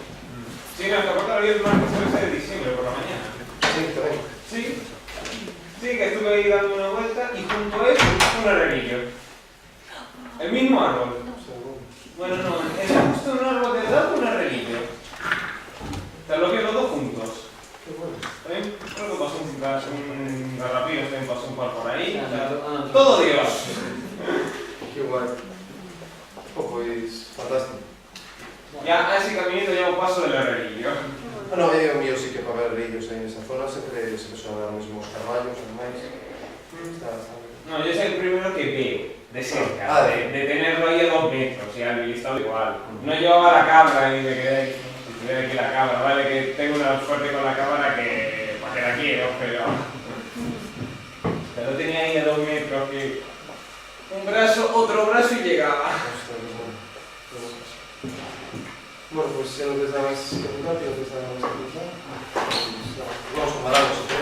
Sí, no, te acuerdas el martes 13 de diciembre por la mañana. Sí, tamén. Sí, que estuve ahí dando una vuelta y junto a eso un arrerillo. El mismo árbol. Bueno, no, era justo un árbol de edad un arrerillo. anterior. Bueno, é o mío sitio para ver vídeos aí nesa zona, sempre son ahora mesmo os carballos, ademais. Está bien. No, yo soy el primero que veo, de cerca, Ah, de tenerlo ahí a 2 metros, y al listado igual. No llevaba la cámara y me quedé ahí, si tuviera aquí la cámara, vale que tengo una suerte con la cámara que para que la quiero, pero tenía ahí a 2 metros que un brazo, otro brazo y llegaba. Bueno, pues si no te sabes preguntar, si no te sabes preguntar, vamos a parar nosotros.